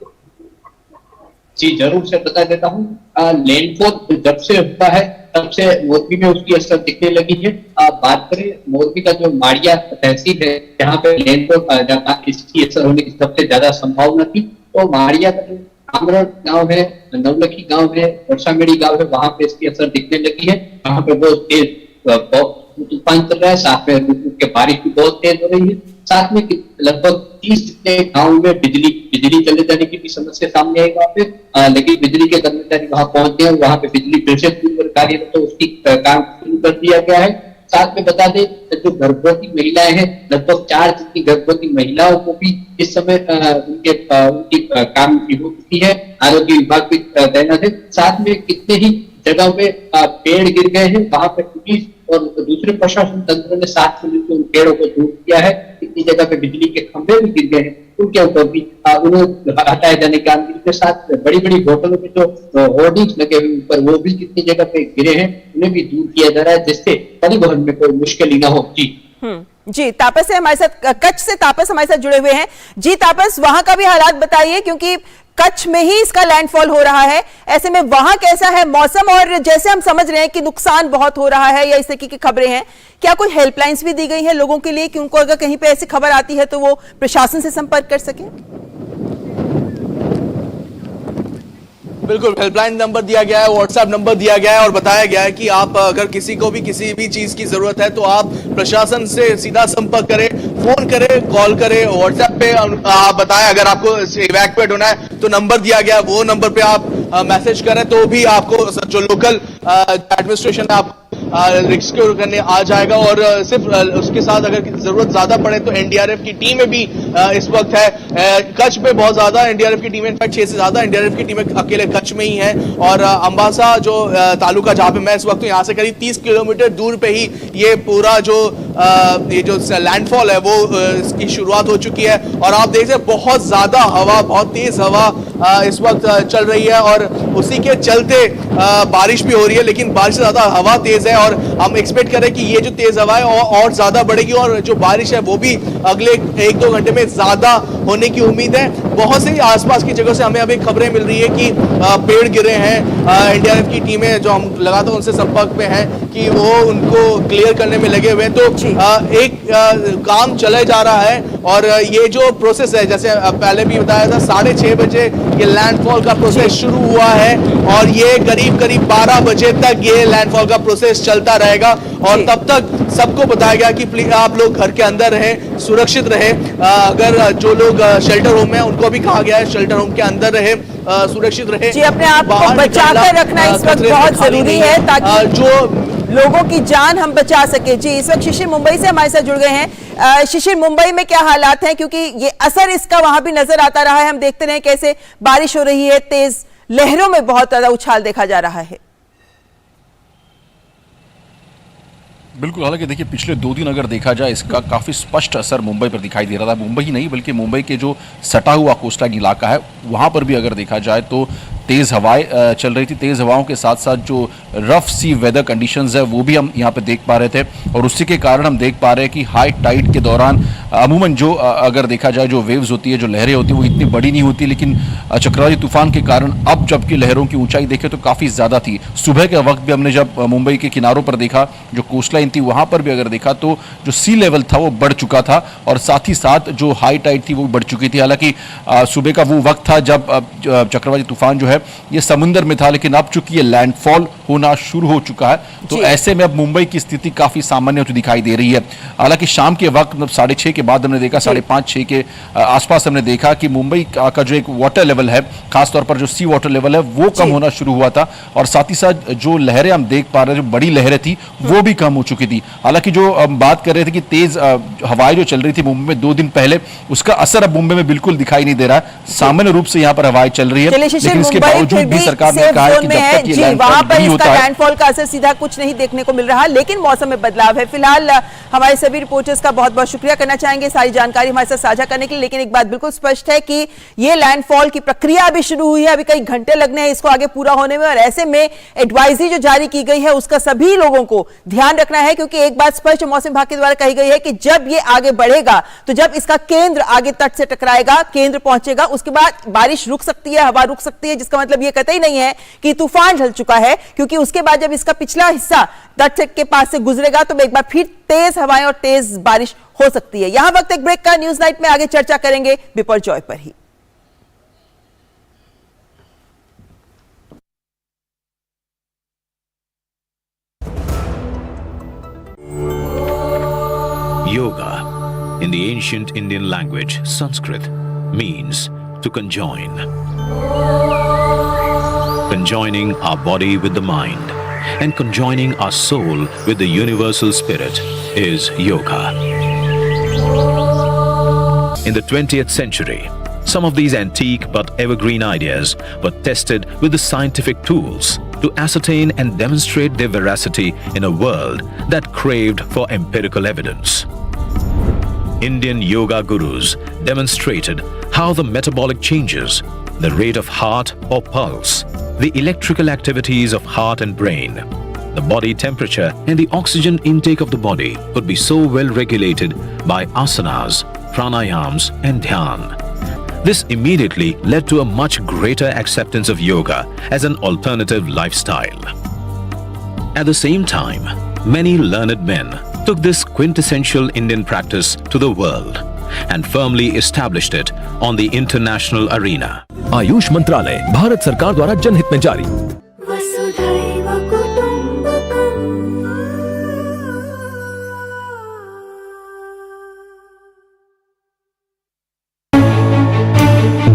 जी जरूर से बता देता हूँ। लैंडफॉल जब से हुआ है तब से मोरबी में उसकी असर दिखने लगी है। बात करें मोरबी का जो माड़िया तहसील है, यहाँ पे लैंडफॉल इसकी असर होने की सबसे ज्यादा संभावना थी, तो माड़िया का जो आमरण गांव है, नवलखी गांव है, वर्षामेड़ी गांव है, वहां पे इसकी असर दिखने लगी है। वहां पे बहुत तेज तूफान चल रहा है, साथ में रुक रुक के बारिश भी बहुत तेज हो रही है। साथ में लगभग 30 जितने गाँव में बिजली चले जाने की भी समस्या सामने आई वहां पे, लेकिन बिजली के कर्मचारी वहां पहुंच गए, वहां पे बिजली फिर से पूरी कार्यरत तो उसकी काम शुरू कर दिया गया है। साथ में बता दें जो गर्भवती महिलाएं हैं, लगभग 4 जितनी गर्भवती महिलाओं को भी इस समय उनकी काम की हो चुकी है, आरोग्य विभाग भी तैनात है। साथ में कितने ही जगहों पे पेड़ गिर गए हैं, वहां पे पुलिस और दूसरे प्रशासन तंत्र ने साथ मिलकर उन पेड़ों को दूर किया है। कितनी जगह पे बिजली के खंभे भी गिर गए हैं, उनके ऊपर भी उन्हें हटाए जाने के आंदोलन के साथ बड़ी बड़ी होटलों में जो होर्डिंग्स लगे हुए ऊपर वो भी कितनी जगह पे गिरे हैं, उन्हें भी दूर किया जा रहा है, जिससे परिवहन में कोई मुश्किल ही ना हो। जी तापस से हमारे साथ, कच्छ से तापस हमारे साथ जुड़े हुए हैं। जी तापस, वहां का भी हालात बताइए, क्योंकि कच्छ में ही इसका लैंडफॉल हो रहा है। ऐसे में वहां कैसा है मौसम, और जैसे हम समझ रहे हैं कि नुकसान बहुत हो रहा है या इस तरीके की खबरें हैं, क्या कोई हेल्पलाइंस भी दी गई है लोगों के लिए कि उनको अगर कहीं पे ऐसी खबर आती है तो वो प्रशासन से संपर्क कर सके? बिल्कुल, हेल्पलाइन नंबर दिया गया है, व्हाट्सएप नंबर दिया गया है और बताया गया है कि आप अगर किसी को भी किसी भी चीज की जरूरत है तो आप प्रशासन से सीधा संपर्क करें, फोन करें, कॉल करें, व्हाट्सएप पे आप बताएं। अगर आपको इवैक्यूएट होना है तो नंबर दिया गया है, वो नंबर पे आप मैसेज करें तो भी आपको जो लोकल एडमिनिस्ट्रेशन है आप रेस्क्यू करने आ जाएगा। और सिर्फ उसके साथ अगर जरूरत ज्यादा पड़े तो एनडीआरएफ की टीमें भी इस वक्त है कच्छ में बहुत ज्यादा एनडीआरएफ की टीमें, इनफैक्ट 6 से ज्यादा एनडीआरएफ की टीमें अकेले कच्छ में ही है। और अंबासा जो तालुका जहां पे मैं इस वक्त यहाँ से करीब 30 किलोमीटर दूर पे ही ये पूरा जो लैंडफॉल है वो इसकी शुरुआत हो चुकी है। और आप देख सकते बहुत ज्यादा हवा, बहुत तेज हवा इस वक्त चल रही है और उसी के चलते बारिश भी हो रही है, लेकिन बारिश से ज्यादा हवा तेज है और हम एक्सपेक्ट करें कि ये जो तेज हवा है और ज्यादा बढ़ेगी और जो बारिश है वो भी अगले 1-2 घंटे में ज्यादा होने की उम्मीद है। बहुत सी आसपास की जगह से हमें अभी खबरें मिल रही है कि पेड़ गिरे हैं। एनडीआरएफ की टीमें जो हम लगातार उनसे संपर्क में हैं कि वो उनको क्लियर करने में लगे हुए हैं। तो एक काम चला जा रहा है और ये जो प्रोसेस है, जैसे पहले भी बताया था, 6:30 बजे ये लैंडफॉल का प्रोसेस शुरू हुआ है और ये करीब 12 बजे तक ये लैंडफॉल का प्रोसेस चलता रहेगा। और तब तक सबको बताया गया कि प्लीज आप लोग घर के अंदर रहें, सुरक्षित रहे। अगर जो लोग शेल्टर होम में उनको भी कहा गया है शेल्टर होम के अंदर रहे, सुरक्षित रहे। जी, अपने आप को बचाकर रखना इस वक्त बहुत जरूरी है ताकि जो लोगों की जान हम बचा सके। जी, इस वक्त शिशिर मुंबई से हमारे साथ जुड़ गए हैं। शिशिर, मुंबई में क्या हालात हैं, क्योंकि ये असर इसका वहां भी नजर आता रहा है। हम देखते रहे कैसे बारिश हो रही है, तेज लहरों में बहुत ज्यादा उछाल देखा जा रहा है। बिल्कुल, हालांकि देखिए पिछले 2 दिन अगर देखा जाए इसका काफ़ी स्पष्ट असर मुंबई पर दिखाई दे रहा था। मुंबई ही नहीं बल्कि मुंबई के जो सटा हुआ कोस्टल इलाका है वहाँ पर भी अगर देखा जाए तो तेज़ हवाएं चल रही थी। तेज़ हवाओं के साथ साथ जो रफ सी वेदर कंडीशंस है वो भी हम यहाँ पे देख पा रहे थे और उसी के कारण हम देख पा रहे हैं कि हाई टाइड के दौरान अमूमन जो अगर देखा जाए जो वेव्स होती है, जो लहरें होती हैं वो इतनी बड़ी नहीं होती, लेकिन चक्रवाती तूफान के कारण अब जबकि लहरों की ऊंचाई देखें तो काफ़ी ज़्यादा थी। सुबह के वक्त भी हमने जब मुंबई के किनारों पर देखा, जो कोस्ट लाइन थी वहाँ पर भी अगर देखा तो जो सी लेवल था वो बढ़ चुका था और साथ ही साथ जो हाई टाइड थी वो बढ़ चुकी थी। हालांकि सुबह का वो वक्त था जब चक्रवाती तूफान जो है ये समुद्र में था, लेकिन अब चूंकि ये लैंडफॉल होना शुरू हो चुका है तो ऐसे में अब मुंबई की स्थिति काफी सामान्य होती दिखाई दे रही है। हालांकि शाम के वक्त मतलब 6:30 के बाद हमने देखा, 5:30-6 के आसपास हमने देखा कि मुंबई का जो एक वाटर लेवल है, खासतौर पर जो सी वाटर लेवल है वो कम होना शुरू हुआ था और साथ ही साथ जो लहरें हम देख पा रहे हैं, जो बड़ी लहरें थी वो भी कम हो चुकी थी। हालांकि जो हम बात कर रहे थे कि तेज हवाएं जो चल रही थी मुंबई में 2 दिन पहले, उसका असर अब मुंबई में बिल्कुल दिखाई नहीं दे रहा है। सामान्य रूप से यहाँ पर हवाएं चल रही है, लेकिन इसके बावजूद भी सरकार ने कहा है कि जब तक ये वहां पर नहीं इसका लैंडफॉल का असर सीधा कुछ नहीं देखने को मिल रहा, लेकिन मौसम में बदलाव है। फिलहाल हमारे सभी रिपोर्टर्स का बहुत बहुत शुक्रिया करना चाहेंगे सारी जानकारी हमारे साथ साझा करने के लिए। लेकिन एक बात बिल्कुल स्पष्ट है कि ये लैंडफॉल की प्रक्रिया अभी शुरू हुई है, अभी कई घंटे लगने हैं इसको आगे पूरा होने में और ऐसे में एडवाइजरी जो जारी की गई है उसका सभी लोगों को ध्यान रखना है, क्योंकि एक बात स्पष्ट मौसम विभाग के द्वारा कही गई है कि जब ये आगे बढ़ेगा तो जब इसका केंद्र आगे तट से टकराएगा, केंद्र पहुंचेगा, उसके बाद बारिश रुक सकती है, हवा रुक सकती है, जिसका मतलब ये कतई नहीं है कि तूफान ढल चुका है, क्योंकि उसके बाद जब इसका पिछला हिस्सा तट के पास से गुजरेगा तो एक बार फिर तेज हवाएं और तेज बारिश हो सकती है। यहां वक्त एक ब्रेक का, न्यूज नाइट में आगे चर्चा करेंगे बिपरजॉय पर ही। Yoga, in the ancient Indian language Sanskrit, means to conjoin. Conjoining our body with the mind and conjoining our soul with the universal spirit is yoga. In the 20th century, some of these antique but evergreen ideas were tested with the scientific tools to ascertain and demonstrate their veracity in a world that craved for empirical evidence. Indian yoga gurus demonstrated how the metabolic changes, the rate of heart or pulse, the electrical activities of heart and brain, the body temperature and the oxygen intake of the body could be so well regulated by asanas, pranayams and dhyan. This immediately led to a much greater acceptance of yoga as an alternative lifestyle. At the same time, many learned men took this quintessential Indian practice to the world and firmly established it on the international arena. Ayush मंत्रालय भारत सरकार द्वारा जनहित में जारी।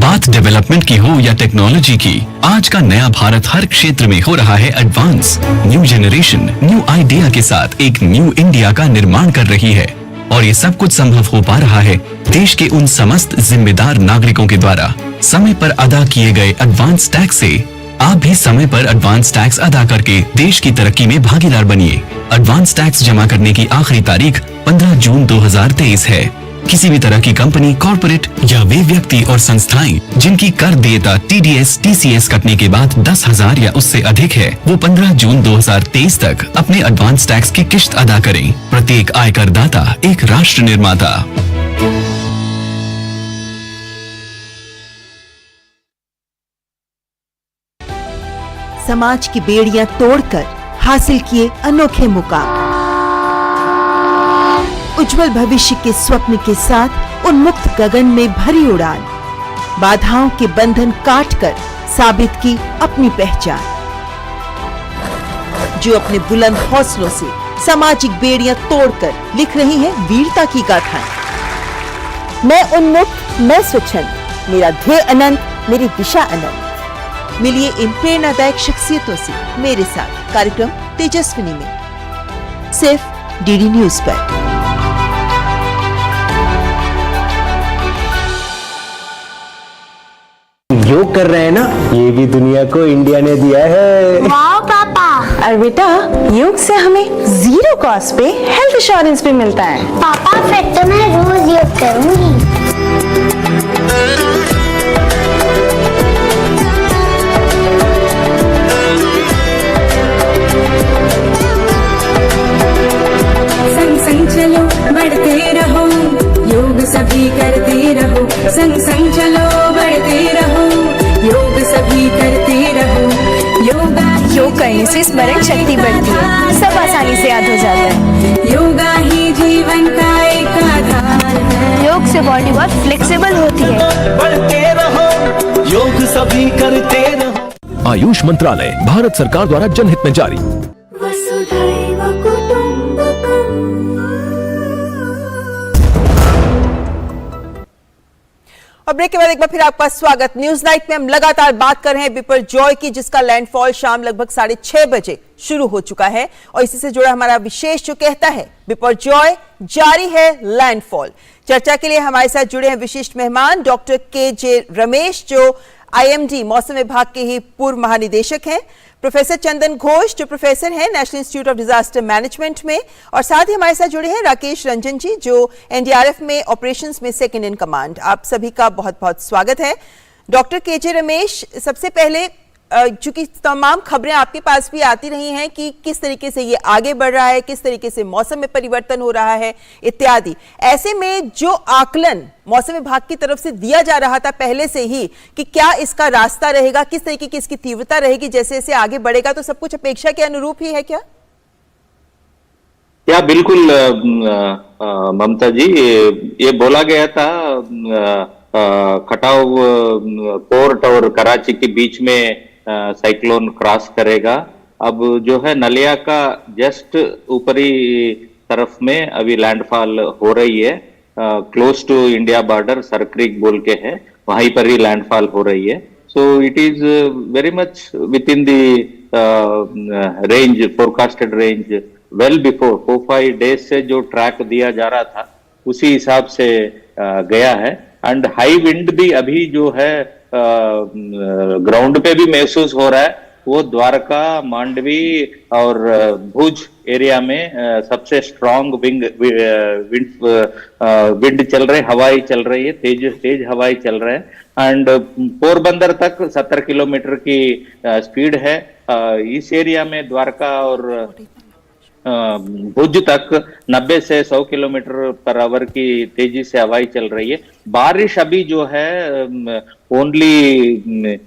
बात डेवलपमेंट की हो या टेक्नोलॉजी की, आज का नया भारत हर क्षेत्र में हो रहा है advance. New generation new idea के साथ एक न्यू इंडिया का निर्माण कर रही है और ये सब कुछ संभव हो पा रहा है देश के उन समस्त जिम्मेदार नागरिकों के द्वारा। समय पर अदा किए गए एडवांस टैक्स से आप भी समय पर एडवांस टैक्स अदा करके देश की तरक्की में भागीदार बनिए। एडवांस टैक्स जमा करने की आखिरी तारीख 15 जून 2023 है। किसी भी तरह की कंपनी, कॉर्पोरेट या वे व्यक्ति और संस्थाएं जिनकी कर देयता TDS, TCS कटने के बाद 10,000 या उससे अधिक है, वो 15 जून 2023 तक अपने एडवांस टैक्स की किश्त अदा करें। प्रत्येक आयकर दाता एक राष्ट्र निर्माता। समाज की बेड़ियां तोड़कर हासिल किए अनोखे मुकाम, उज्जवल भविष्य के स्वप्न के साथ उन्मुक्त गगन में भरी उड़ान, बाधाओं के बंधन काटकर साबित की अपनी पहचान। जो अपने बुलंद हौसलों से सामाजिक बेड़ियां तोड़कर लिख रही हैं वीरता की गाथाएं। मैं उन्मुक्त, मैं स्वच्छंद, मेरा ध्येय अनंत, मेरी दिशा अनंत। मिलिए इन प्रेरणादायक शख्सियतों से मेरे साथ कार्यक्रम तेजस्विनी में, सिर्फ DD न्यूज पर। योग कर रहे हैं ना, ये भी दुनिया को इंडिया ने दिया है। वाह पापा। और बेटा, योग से हमें 0 कॉस्ट पे हेल्थ इंश्योरेंस भी मिलता है। पापा फिर तो मैं रोज योग करूंगी। संग संग चलो बढ़ते रहो, योग सभी करते रहो। संग संग चलो बढ़ते रहो, योग सभी करते रहो। योग करने से स्मरण शक्ति बढ़ती है, सब आसानी से याद हो जाता है। योगा ही जीवन का एक आधार है। योग से बॉडी बहुत फ्लेक्सिबल होती है। बढ़ते रहो, योग सभी करते रहो। आयुष मंत्रालय भारत सरकार द्वारा जनहित में जारी। और ब्रेक के बाद एक बार फिर आपका स्वागत। न्यूज नाइट में हम लगातार बात कर रहे हैं बिपरजॉय की, जिसका लैंडफॉल शाम लगभग 6:30 बजे शुरू हो चुका है और इसी से जुड़ा हमारा विशेष जो कहता है बिपरजॉय जारी है लैंडफॉल। चर्चा के लिए हमारे साथ जुड़े हैं विशिष्ट मेहमान डॉक्टर KJ रमेश, जो IMD मौसम विभाग के ही पूर्व महानिदेशक हैं, प्रोफेसर चंदन घोष जो प्रोफेसर हैं national institute of disaster management में, और साथ ही हमारे साथ जुड़े हैं राकेश रंजन जी जो NDRF में ऑपरेशंस में सेकंड इन कमांड। आप सभी का बहुत बहुत स्वागत है। डॉक्टर KJ रमेश, सबसे पहले चूंकि तमाम खबरें आपके पास भी आती रही हैं कि किस तरीके से ये आगे बढ़ रहा है, किस तरीके से मौसम में परिवर्तन हो रहा है इत्यादि, ऐसे में जो आकलन मौसम विभाग की तरफ से दिया जा रहा था पहले से ही कि क्या इसका रास्ता रहेगा, किस तरीके की इसकी तीव्रता रहेगी जैसे जैसे आगे बढ़ेगा, तो सब कुछ अपेक्षा के अनुरूप ही है क्या? क्या बिल्कुल ममता जी, ये बोला गया था खटाव पोर्ट और कराची के बीच में साइक्लोन क्रॉस करेगा। अब जो है नलिया का जस्ट ऊपरी तरफ में अभी लैंडफॉल हो रही है, close to India border Sir Creek बोल के है, वहीं पर ही लैंडफॉल हो रही है. So it is very much with in the range, forecasted range, well before 4-5 days से जो ट्रैक दिया जा रहा था उसी हिसाब से गया है. एंड हाई विंड भी अभी जो है ग्राउंड पे भी महसूस हो रहा है. वो द्वारका, मांडवी और भुज एरिया में सबसे स्ट्रांग विंड चल रहे, हवाई चल रही है, तेज हवाई चल रहे हैं. एंड पोरबंदर तक 70 किलोमीटर की स्पीड है. इस एरिया में द्वारका और भुज तक 90 से 100 किलोमीटर पर आवर की तेजी से हवाई चल रही है. बारिश अभी जो है ओनली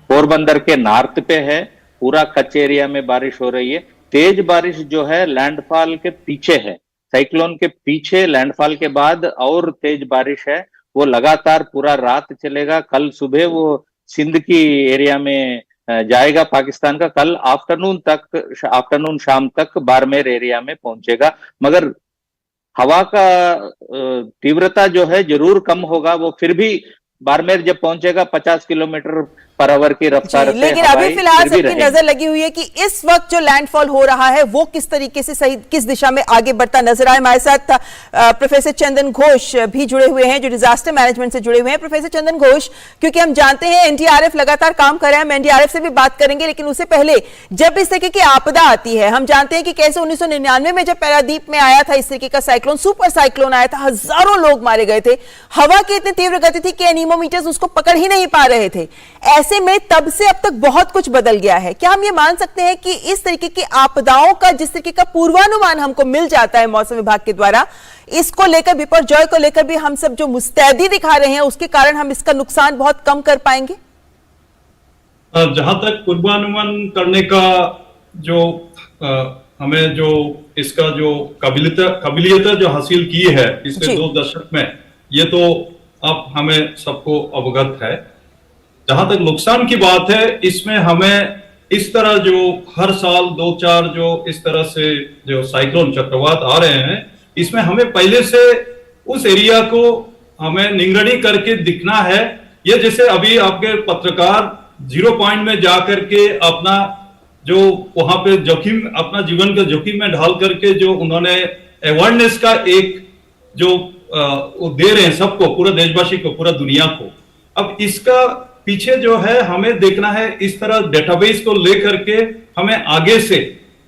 पोरबंदर के नॉर्थ पे है, पूरा कच्छ एरिया में बारिश हो रही है. तेज बारिश जो है लैंडफॉल के पीछे है, साइक्लोन के पीछे लैंडफॉल के बाद और तेज बारिश है. वो लगातार पूरा रात चलेगा. कल सुबह वो सिंध की एरिया में जाएगा पाकिस्तान का. कल आफ्टरनून शाम तक बाड़मेर एरिया में पहुंचेगा. मगर हवा का तीव्रता जो है जरूर कम होगा. वो फिर भी बाड़मेर जब पहुंचेगा 50 किलोमीटर पर आवर की रफ्तार से. लेकिन अभी फिलहाल सबकी नजर लगी हुई है कि इस वक्त जो लैंडफॉल हो रहा है वो किस तरीके से सही, किस दिशा में आगे बढ़ता नजर आए. हमारे साथ प्रोफेसर चंदन घोष भी जुड़े हुए हैं जो डिजास्टर मैनेजमेंट से जुड़े हुए हैं. प्रोफेसर चंदन घोष, क्योंकि हम जानते हैं एनडीआरएफ लगातार काम कर रहे हैं, हम एनडीआरएफ से भी बात करेंगे, लेकिन उससे पहले जब इस तरीके की आपदा आती है, हम जानते हैं कि कैसे 1999 में जब पैरादीप में आया था इस तरीके का साइक्लोन, सुपर साइक्लोन आया था, हजारों लोग मारे गए थे. हवा की इतनी तीव्र गति थी कि एनीमोमीटर्स उसको पकड़ ही नहीं पा रहे थे. ऐसे में तब से अब तक बहुत कुछ बदल गया है. क्या हम ये मान सकते हैं कि इस तरीके की आपदाओं का जिस तरीके का पूर्वानुमान हमको मिल जाता है मौसम विभाग के द्वारा, इसको लेकर, बिपरजॉय को लेकर भी हम सब जो मुस्तैदी दिखा रहे हैं उसके कारण हम इसका नुकसान बहुत कम कर पाएंगे? जहां तक पूर्वानुमान करने का जो हमें जो इसका जो काबिलियत जो हासिल की है पिछले 2 दशक में, ये तो अब हमें सबको अवगत है. जहां तक नुकसान की बात है, इसमें हमें इस तरह जो हर साल 2-4 जो इस तरह से जो साइक्लोन चक्रवात आ रहे हैं, इसमें हमें पहले से उस एरिया को हमें निगरानी करके दिखना है. ये जैसे अभी आपके पत्रकार 0 पॉइंट में जाकर के अपना जो वहां पे जोखिम, अपना जीवन का जोखिम में ढाल करके जो उन्होंने अवेयरनेस का एक जो वो दे रहे हैं सबको, पूरा देशवासी को, पूरा दुनिया को. अब इसका पीछे जो है हमें देखना है, इस तरह डेटाबेस को लेकर के हमें आगे से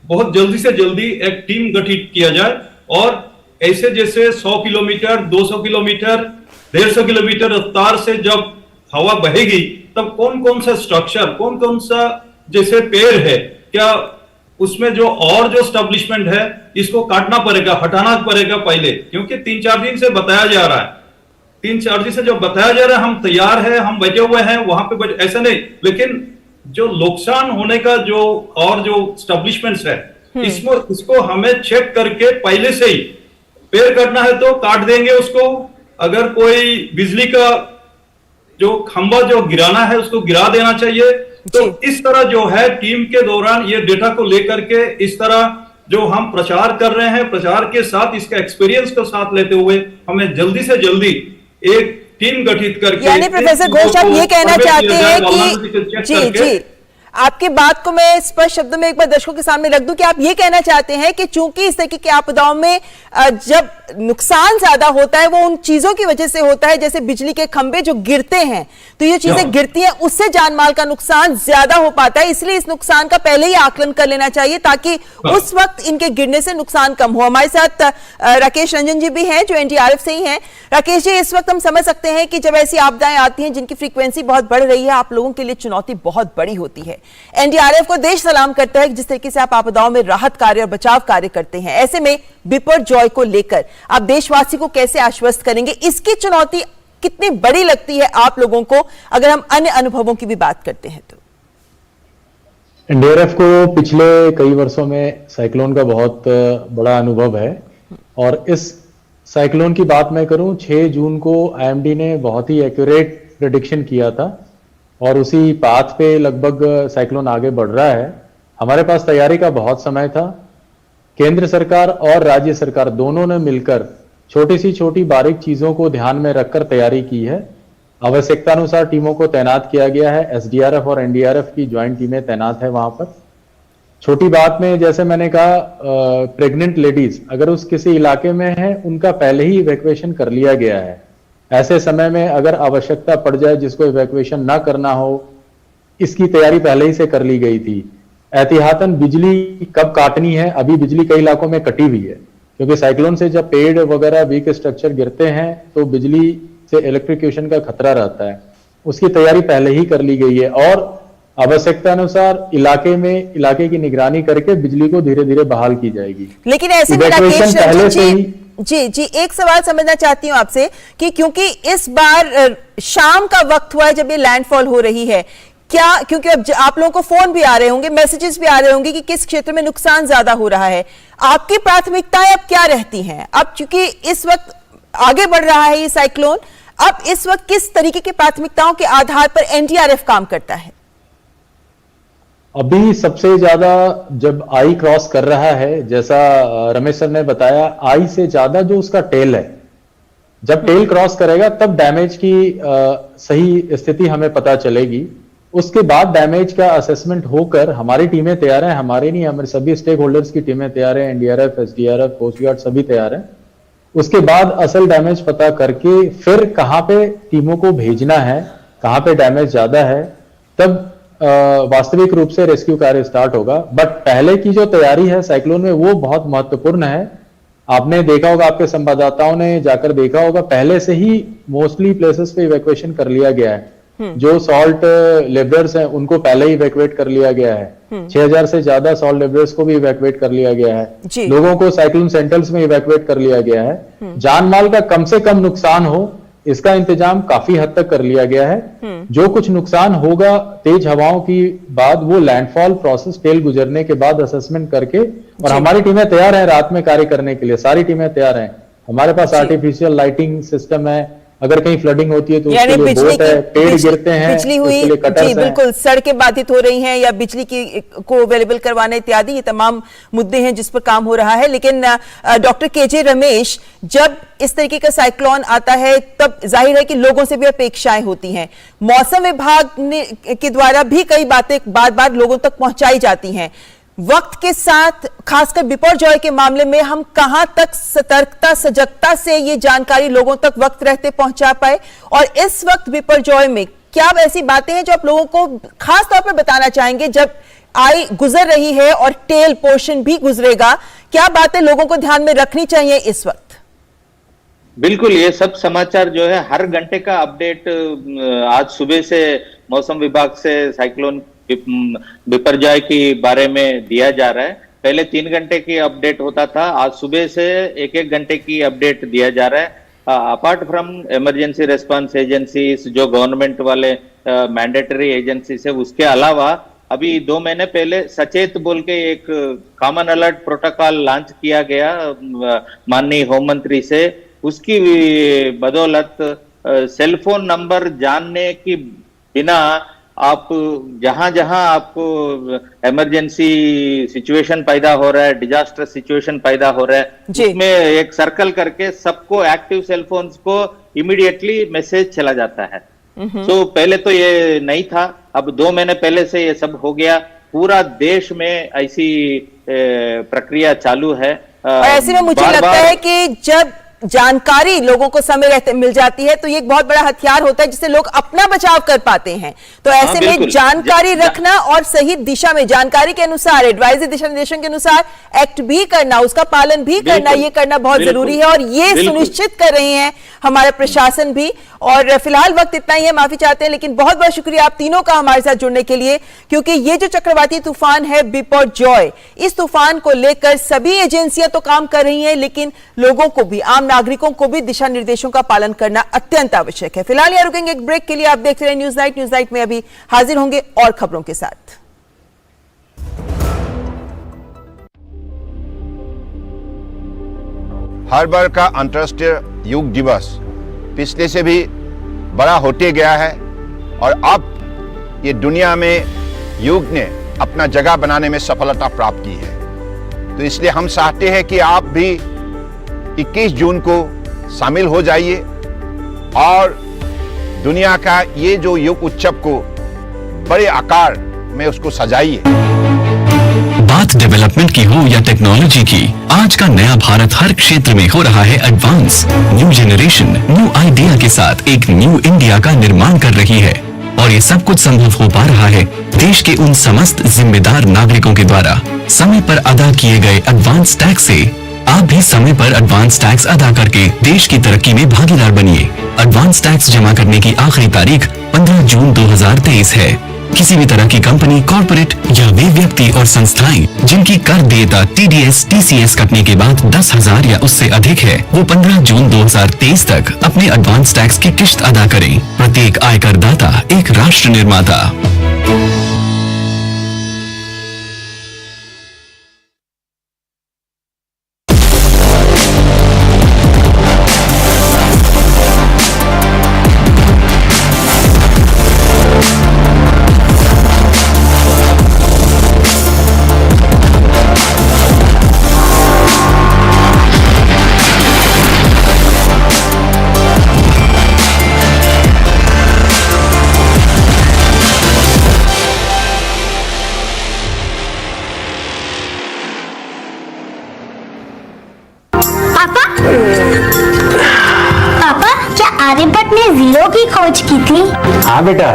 बहुत जल्दी से जल्दी एक टीम गठित किया जाए. और ऐसे जैसे 100 किलोमीटर, 200 किलोमीटर, 150 किलोमीटर रफ्तार से जब हवा बहेगी, तब कौन कौन सा स्ट्रक्चर, कौन कौन सा जैसे पेड़ है, क्या उसमें जो और जो स्टैब्लिशमेंट है इसको काटना पड़ेगा, हटाना पड़ेगा पहले, क्योंकि 3-4 दिन से बताया जा रहा है. 3-4 दिन से जो बताया जा रहा है, हम तैयार है, हम बैठे हुए हैं वहां पे, ऐसा नहीं. लेकिन जो नुकसान होने का जो और जो स्टैब्लिशमेंट्स है, इसको हमें चेक करके पहले से ही, पेड़ काटना है तो काट देंगे उसको. अगर कोई बिजली का जो खंभा जो गिराना है उसको गिरा देना चाहिए. तो इस तरह जो है टीम के दौरान ये डेटा को लेकर के इस तरह जो हम प्रचार कर रहे हैं, प्रचार के साथ इसका एक्सपीरियंस को साथ लेते हुए हमें जल्दी से जल्दी एक टीम गठित करके, यानी प्रोफेसर घोष आप ये कहना चाहते हैं कि जी आपकी बात को मैं स्पष्ट शब्दों में एक बार दर्शकों के सामने रख दूं कि आप ये कहना चाहते हैं कि चूंकि इस तरह की आपदाओं में जब नुकसान ज्यादा होता है वो उन चीजों की वजह से होता है, जैसे बिजली के खंभे जो गिरते हैं, तो ये चीजें गिरती हैं, उससे जान माल का नुकसान ज्यादा हो पाता है. इसलिए इस नुकसान का पहले ही आकलन कर लेना चाहिए ताकि उस वक्त इनके गिरने से नुकसान कम हो. हमारे साथ राकेश रंजन जी भी हैं जो एनडीआरएफ से ही हैं. राकेश जी, इस वक्त हम समझ सकते हैं कि जब ऐसी आपदाएं आती हैं जिनकी फ्रीक्वेंसी बहुत बढ़ रही है, आप लोगों के लिए चुनौती बहुत बड़ी होती है. एनडीआरएफ को देश सलाम करता है जिस तरीके से आप आपदाओं में राहत कार्य और बचाव कार्य करते हैं. ऐसे में बिपरजॉय को लेकर आप देशवासी को कैसे आश्वस्त करेंगे? इसकी चुनौती कितनी बड़ी लगती है आप लोगों को, अगर हम अन्य अनुभवों की भी बात करते हैं तो? एनडीआरएफ को पिछले कई वर्षों में साइक्लोन का बहुत बड़ा अनुभव है. और इस साइक्लोन की बात मैं करूं, 6 जून को आईएमडी ने बहुत ही एक्यूरेट प्रेडिक्शन किया था और उसी पाथ पे लगभग साइक्लोन आगे बढ़ रहा है. हमारे पास तैयारी का बहुत समय था केंद्र सरकार और राज्य सरकार दोनों ने मिलकर छोटी सी छोटी बारीक चीजों को ध्यान में रखकर तैयारी की है। आवश्यकता अनुसार टीमों को तैनात किया गया है। एसडीआरएफ और एनडीआरएफ की ज्वाइंट टीमें तैनात है वहां पर। छोटी बात में जैसे मैंने कहा, प्रेग्नेंट लेडीज अगर उस किसी इलाके में है, उनका पहले ही इवैक्यूएशन कर लिया गया है। ऐसे समय में अगर आवश्यकता पड़ जाए जिसको इवैक्यूएशन ना करना हो, इसकी तैयारी पहले ही से कर ली गई थी। एहतियातन बिजली कब काटनी है, अभी बिजली कई इलाकों में कटी हुई है, क्योंकि साइक्लोन से जब पेड़ वगैरह वीक स्ट्रक्चर गिरते हैं तो बिजली से इलेक्ट्रिक्यूशन का खतरा रहता है। उसकी तैयारी पहले ही कर ली गई है और आवश्यकता अनुसार इलाके की निगरानी करके बिजली को धीरे धीरे बहाल की जाएगी। लेकिन ऐसे में राकेश जी एक सवाल समझना चाहती हूं आपसे कि क्योंकि इस बार शाम का वक्त हुआ है जब ये लैंडफॉल हो रही है, क्या क्योंकि अब आप लोगों को फोन भी आ रहे होंगे, मैसेजेस भी आ रहे होंगे कि किस क्षेत्र में नुकसान ज्यादा हो रहा है, आपकी प्राथमिकताएं अब क्या रहती हैं? अब क्योंकि इस वक्त आगे बढ़ रहा है ये साइक्लोन, अब इस वक्त किस तरीके की प्राथमिकताओं के आधार पर एनडीआरएफ काम करता है? अभी सबसे ज्यादा जब आई क्रॉस कर रहा है, जैसा रमेश सर ने बताया, आई से ज्यादा जो उसका टेल है, जब टेल क्रॉस करेगा तब डैमेज की सही स्थिति हमें पता चलेगी। उसके बाद डैमेज का असेसमेंट होकर हमारी टीमें तैयार हैं, हमारे नहीं हमारे सभी स्टेक होल्डर्स की टीमें तैयार हैं, एनडीआरएफ, एसडीआरएफ, कोस्ट गार्ड सभी तैयार हैं। उसके बाद असल डैमेज पता करके फिर कहां पे टीमों को भेजना है, कहां पे डैमेज ज्यादा है, तब वास्तविक रूप से रेस्क्यू कार्य स्टार्ट होगा। बट पहले की जो तैयारी है साइक्लोन में वो बहुत महत्वपूर्ण है। आपने देखा होगा, आपके संवाददाताओं ने जाकर देखा होगा, पहले से ही मोस्टली प्लेसेस पे इवैक्यूएशन कर लिया गया है। जो सॉल्ट लेबरर्स हैं उनको पहले ही इवैक्यूएट कर लिया गया है। 6000 से ज्यादा सॉल्ट लेबरर्स को भी इवैक्यूएट कर लिया गया है। लोगों को साइक्लोन सेंटर्स में इवैक्यूएट कर लिया गया है। जान माल का कम से कम नुकसान हो इसका इंतजाम काफी हद तक कर लिया गया है। जो कुछ नुकसान होगा तेज हवाओं की बाद वो लैंडफॉल प्रोसेस टेल गुजरने के बाद असेसमेंट करके, और हमारी टीमें तैयार हैं रात में कार्य करने के लिए, सारी टीमें तैयार हैं। हमारे पास आर्टिफिशियल लाइटिंग सिस्टम है, अगर कहीं फ्लडिंग होती है तो उसके लिए बोट है, पेड़ गिरते हैं, बिजली हुई जी बिल्कुल, सड़कें बाधित हो रही हैं या बिजली को अवेलेबल करवाना इत्यादि, ये तमाम मुद्दे हैं जिस पर काम हो रहा है। लेकिन डॉक्टर केजे रमेश, जब इस तरीके का साइक्लोन आता है तब जाहिर है कि लोगों से भी अपेक्षाएं होती हैं। मौसम विभाग के द्वारा भी कई बातें बार बार लोगों तक पहुंचाई जाती हैं। वक्त के साथ खासकर बिपरजॉय के मामले में हम कहां तक सतर्कता सजगता से ये जानकारी लोगों तक वक्त रहते पहुंचा पाए, और इस वक्त बिपरजॉय में क्या ऐसी बातें हैं जो आप लोगों को खास तौर पर बताना चाहेंगे जब आई गुजर रही है और टेल पोर्शन भी गुजरेगा, क्या बातें लोगों को ध्यान में रखनी चाहिए इस वक्त? बिल्कुल, ये सब समाचार जो है हर घंटे का अपडेट आज सुबह से मौसम विभाग से साइक्लोन बिपरजॉय के बारे में दिया जा रहा है। पहले 3 घंटे की अपडेट होता था, आज सुबह से 1-1 घंटे की अपडेट दिया जा रहा है। Apart from emergency response agencies जो गवर्नमेंट वाले मैंडेटरी एजेंसीज है, उसके अलावा अभी 2 महीने पहले सचेत बोल के एक कॉमन अलर्ट प्रोटोकॉल लॉन्च किया गया माननीय होम मंत्री से। उसकी बदौलत सेलफोन नंबर जानने की बिना आप जहां जहां आपको इमरजेंसी सिचुएशन पैदा हो रहा है, डिजास्टर सिचुएशन पैदा हो रहा है, उसमें एक सर्कल करके सबको एक्टिव सेलफोन्स को इमीडिएटली मैसेज चला जाता है। तो पहले तो ये नहीं था, अब 2 महीने पहले से ये सब हो गया। पूरा देश में ऐसी प्रक्रिया चालू है। और ऐसे में मुझे लगता है कि जब जानकारी लोगों को समय रहते मिल जाती है तो ये एक बहुत बड़ा हथियार होता है जिससे लोग अपना बचाव कर पाते हैं। तो ऐसे में जानकारी रखना और सही दिशा में जानकारी के अनुसार एडवाइजरी दिशा निर्देशन के अनुसार एक्ट भी करना, उसका पालन भी करना, ये करना बहुत जरूरी है और ये सुनिश्चित कर रहे हैं हमारा प्रशासन भी। और फिलहाल वक्त इतना ही है, माफी चाहते हैं, लेकिन बहुत बहुत शुक्रिया आप तीनों का हमारे साथ जुड़ने के लिए, क्योंकि ये जो चक्रवाती तूफान है बिपरजॉय, इस तूफान को लेकर सभी एजेंसियां तो काम कर रही हैं, लेकिन लोगों को भी, आम नागरिकों को भी दिशा निर्देशों का पालन करना अत्यंत आवश्यक है। फिलहाल यहां रुकेंगे एक ब्रेक के लिए। आप देख रहे हैं न्यूज नाइट। न्यूज नाइट में अभी हाजिर होंगे और खबरों के साथ। हर बार का अंतर्राष्ट्रीय योग दिवस पिछले से भी बड़ा होते गया है और अब ये दुनिया में योग ने अपना जगह बनाने में सफलता प्राप्त की है। तो इसलिए हम चाहते हैं कि आप भी 21 जून को शामिल हो जाइए और दुनिया का ये जो योग उत्सव को बड़े आकार में उसको सजाइए। बात डेवलपमेंट की हो या टेक्नोलॉजी की, आज का नया भारत हर क्षेत्र में हो रहा है advance. New generation new idea के साथ एक न्यू इंडिया का निर्माण कर रही है और ये सब कुछ संभव हो पा रहा है देश के उन समस्त जिम्मेदार नागरिकों के द्वारा। समय पर अदा किए गए एडवांस टैक्स से आप भी समय पर एडवांस टैक्स अदा करके देश की तरक्की में भागीदार बनिए। एडवांस टैक्स जमा करने की आखिरी तारीख 15 जून 2023 है। किसी भी तरह की कंपनी, कॉर्पोरेट या वे व्यक्ति और संस्थाएं जिनकी कर देयता TDS, TCS कटने के बाद 10,000 या उससे अधिक है, वो 15 जून 2023 तक अपने एडवांस टैक्स की किश्त अदा करें। प्रत्येक आयकर दाता एक राष्ट्र निर्माता। पापा, क्या आर्यभट्ट ने जीरो की खोज की थी? हाँ बेटा,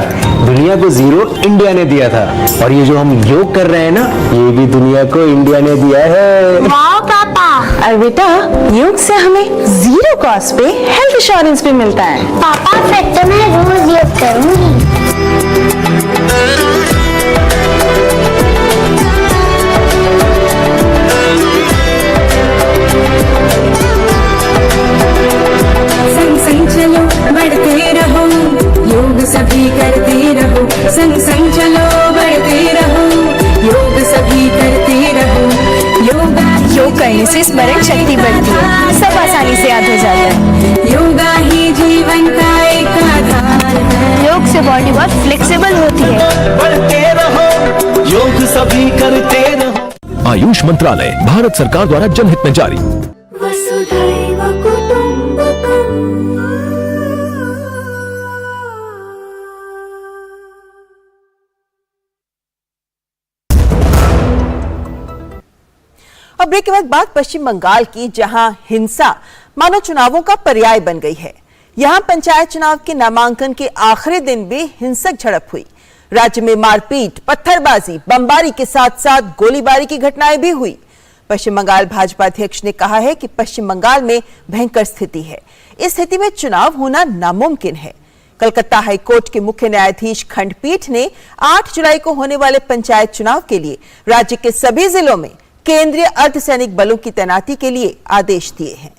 दुनिया को जीरो इंडिया ने दिया था। और ये जो हम योग कर रहे हैं ना, ये भी दुनिया को इंडिया ने दिया है। वाह पापा। और बेटा, योग से हमें जीरो कॉस्ट पे हेल्थ इंश्योरेंस भी मिलता है। पापा, फिर तो मैं रोज योग करूंगी। संग संग चलो बढ़ते रहो, योग सभी करते रहो। संग संग चलो बढ़ते रहो, योग सभी करते रहो। योग करने से स्मरण शक्ति बढ़ती है, सब आसानी से याद हो जाता है। योगा ही जीवन का एक आधार है। योग से बॉडी बहुत फ्लेक्सिबल होती है। बढ़ते रहो, योग सभी करते रहो। आयुष मंत्रालय, भारत सरकार द्वारा जनहित में जारी। वसुधैव कुटुम्बकम्। अब ब्रेक के बाद बात पश्चिम बंगाल की, जहां हिंसा मानो चुनावों का पर्याय बन गई है। यहां पंचायत चुनाव के नामांकन के आखिरी दिन भी हिंसक झड़प हुई। राज्य में मारपीट, पत्थरबाजी, बमबारी के साथ साथ गोलीबारी की घटनाएं भी हुई। पश्चिम बंगाल भाजपा अध्यक्ष ने कहा है कि पश्चिम बंगाल में भयंकर स्थिति है। इस स्थिति में चुनाव होना नामुमकिन है। कलकत्ता हाईकोर्ट के मुख्य न्यायाधीश खंडपीठ ने 8 जुलाई को होने वाले पंचायत चुनाव के लिए राज्य के सभी जिलों में केंद्रीय अर्धसैनिक बलों की तैनाती के लिए आदेश दिए हैं।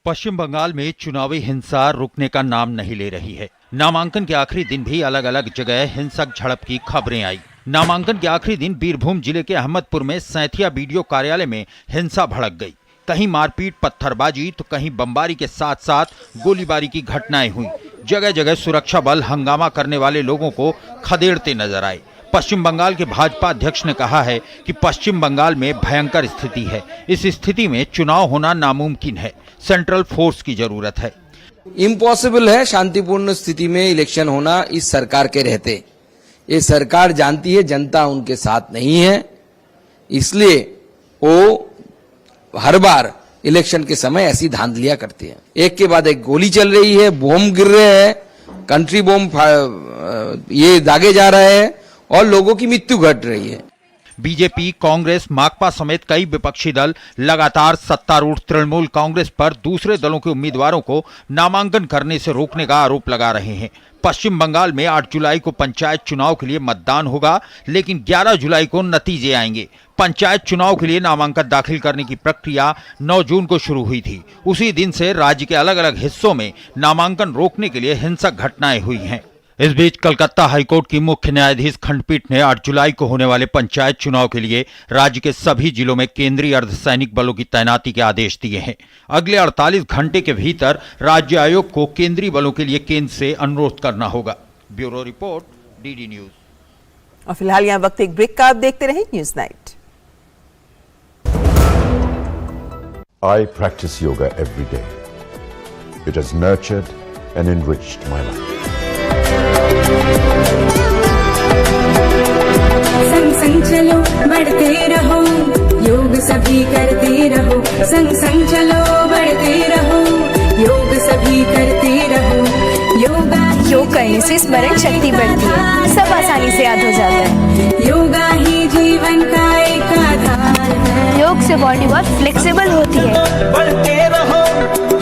पश्चिम बंगाल में चुनावी हिंसा रुकने का नाम नहीं ले रही है। नामांकन के आखिरी दिन भी अलग अलग जगह हिंसक झड़प की खबरें आई। नामांकन के आखिरी दिन बीरभूम जिले के अहमदपुर में सैथिया बीडीओ कार्यालय में हिंसा भड़क गई। कहीं मारपीट, पत्थरबाजी तो कहीं बमबारी के साथ साथ गोलीबारी की घटनाएं हुई। जगह जगह सुरक्षा बल हंगामा करने वाले लोगों को खदेड़ते नजर आए। पश्चिम बंगाल के भाजपा अध्यक्ष ने कहा है कि पश्चिम बंगाल में भयंकर स्थिति है। इस स्थिति में चुनाव होना नामुमकिन है। सेंट्रल फोर्स की जरूरत है। इम्पॉसिबल है शांतिपूर्ण स्थिति में इलेक्शन होना इस सरकार के रहते। ये सरकार जानती है जनता उनके साथ नहीं है, इसलिए वो हर बार इलेक्शन के समय ऐसी धांधलियां करती है। एक के बाद एक गोली चल रही है, बम गिर रहे हैं, कंट्री बम ये दागे जा रहे हैं और लोगों की मृत्यु घट रही है। बीजेपी, कांग्रेस, माकपा समेत कई विपक्षी दल लगातार सत्तारूढ़ तृणमूल कांग्रेस पर दूसरे दलों के उम्मीदवारों को नामांकन करने से रोकने का आरोप लगा रहे हैं। पश्चिम बंगाल में 8 जुलाई को पंचायत चुनाव के लिए मतदान होगा, लेकिन 11 जुलाई को नतीजे आएंगे। पंचायत चुनाव के लिए नामांकन दाखिल करने की प्रक्रिया 9 जून को शुरू हुई थी। उसी दिन से राज्य के अलग अलग हिस्सों में नामांकन रोकने के लिए हिंसक घटनाएं हुई हैं। इस बीच कलकत्ता हाईकोर्ट की मुख्य न्यायाधीश खंडपीठ ने 8 जुलाई को होने वाले पंचायत चुनाव के लिए राज्य के सभी जिलों में केंद्रीय अर्धसैनिक बलों की तैनाती के आदेश दिए हैं। अगले 48 घंटे के भीतर राज्य आयोग को केंद्रीय बलों के लिए केंद्र से अनुरोध करना होगा। Bureau report, DD news. और फिलहाल यहाँ वक्त एक ब्रेक का, आप देखते रहें news night. I practice yoga every day. It has nurtured and enriched my life. संग संग चलो बढ़ते रहो, योग सभी करते रहो। संग संग चलो बढ़ते रहो, योग सभी करते रहो। योग करने से स्मरण शक्ति बढ़ती है, सब आसानी से याद हो जाता है। योगा ही जीवन का एक आधार है। योग से बॉडी बहुत फ्लेक्सिबल होती है। बढ़ते रहो,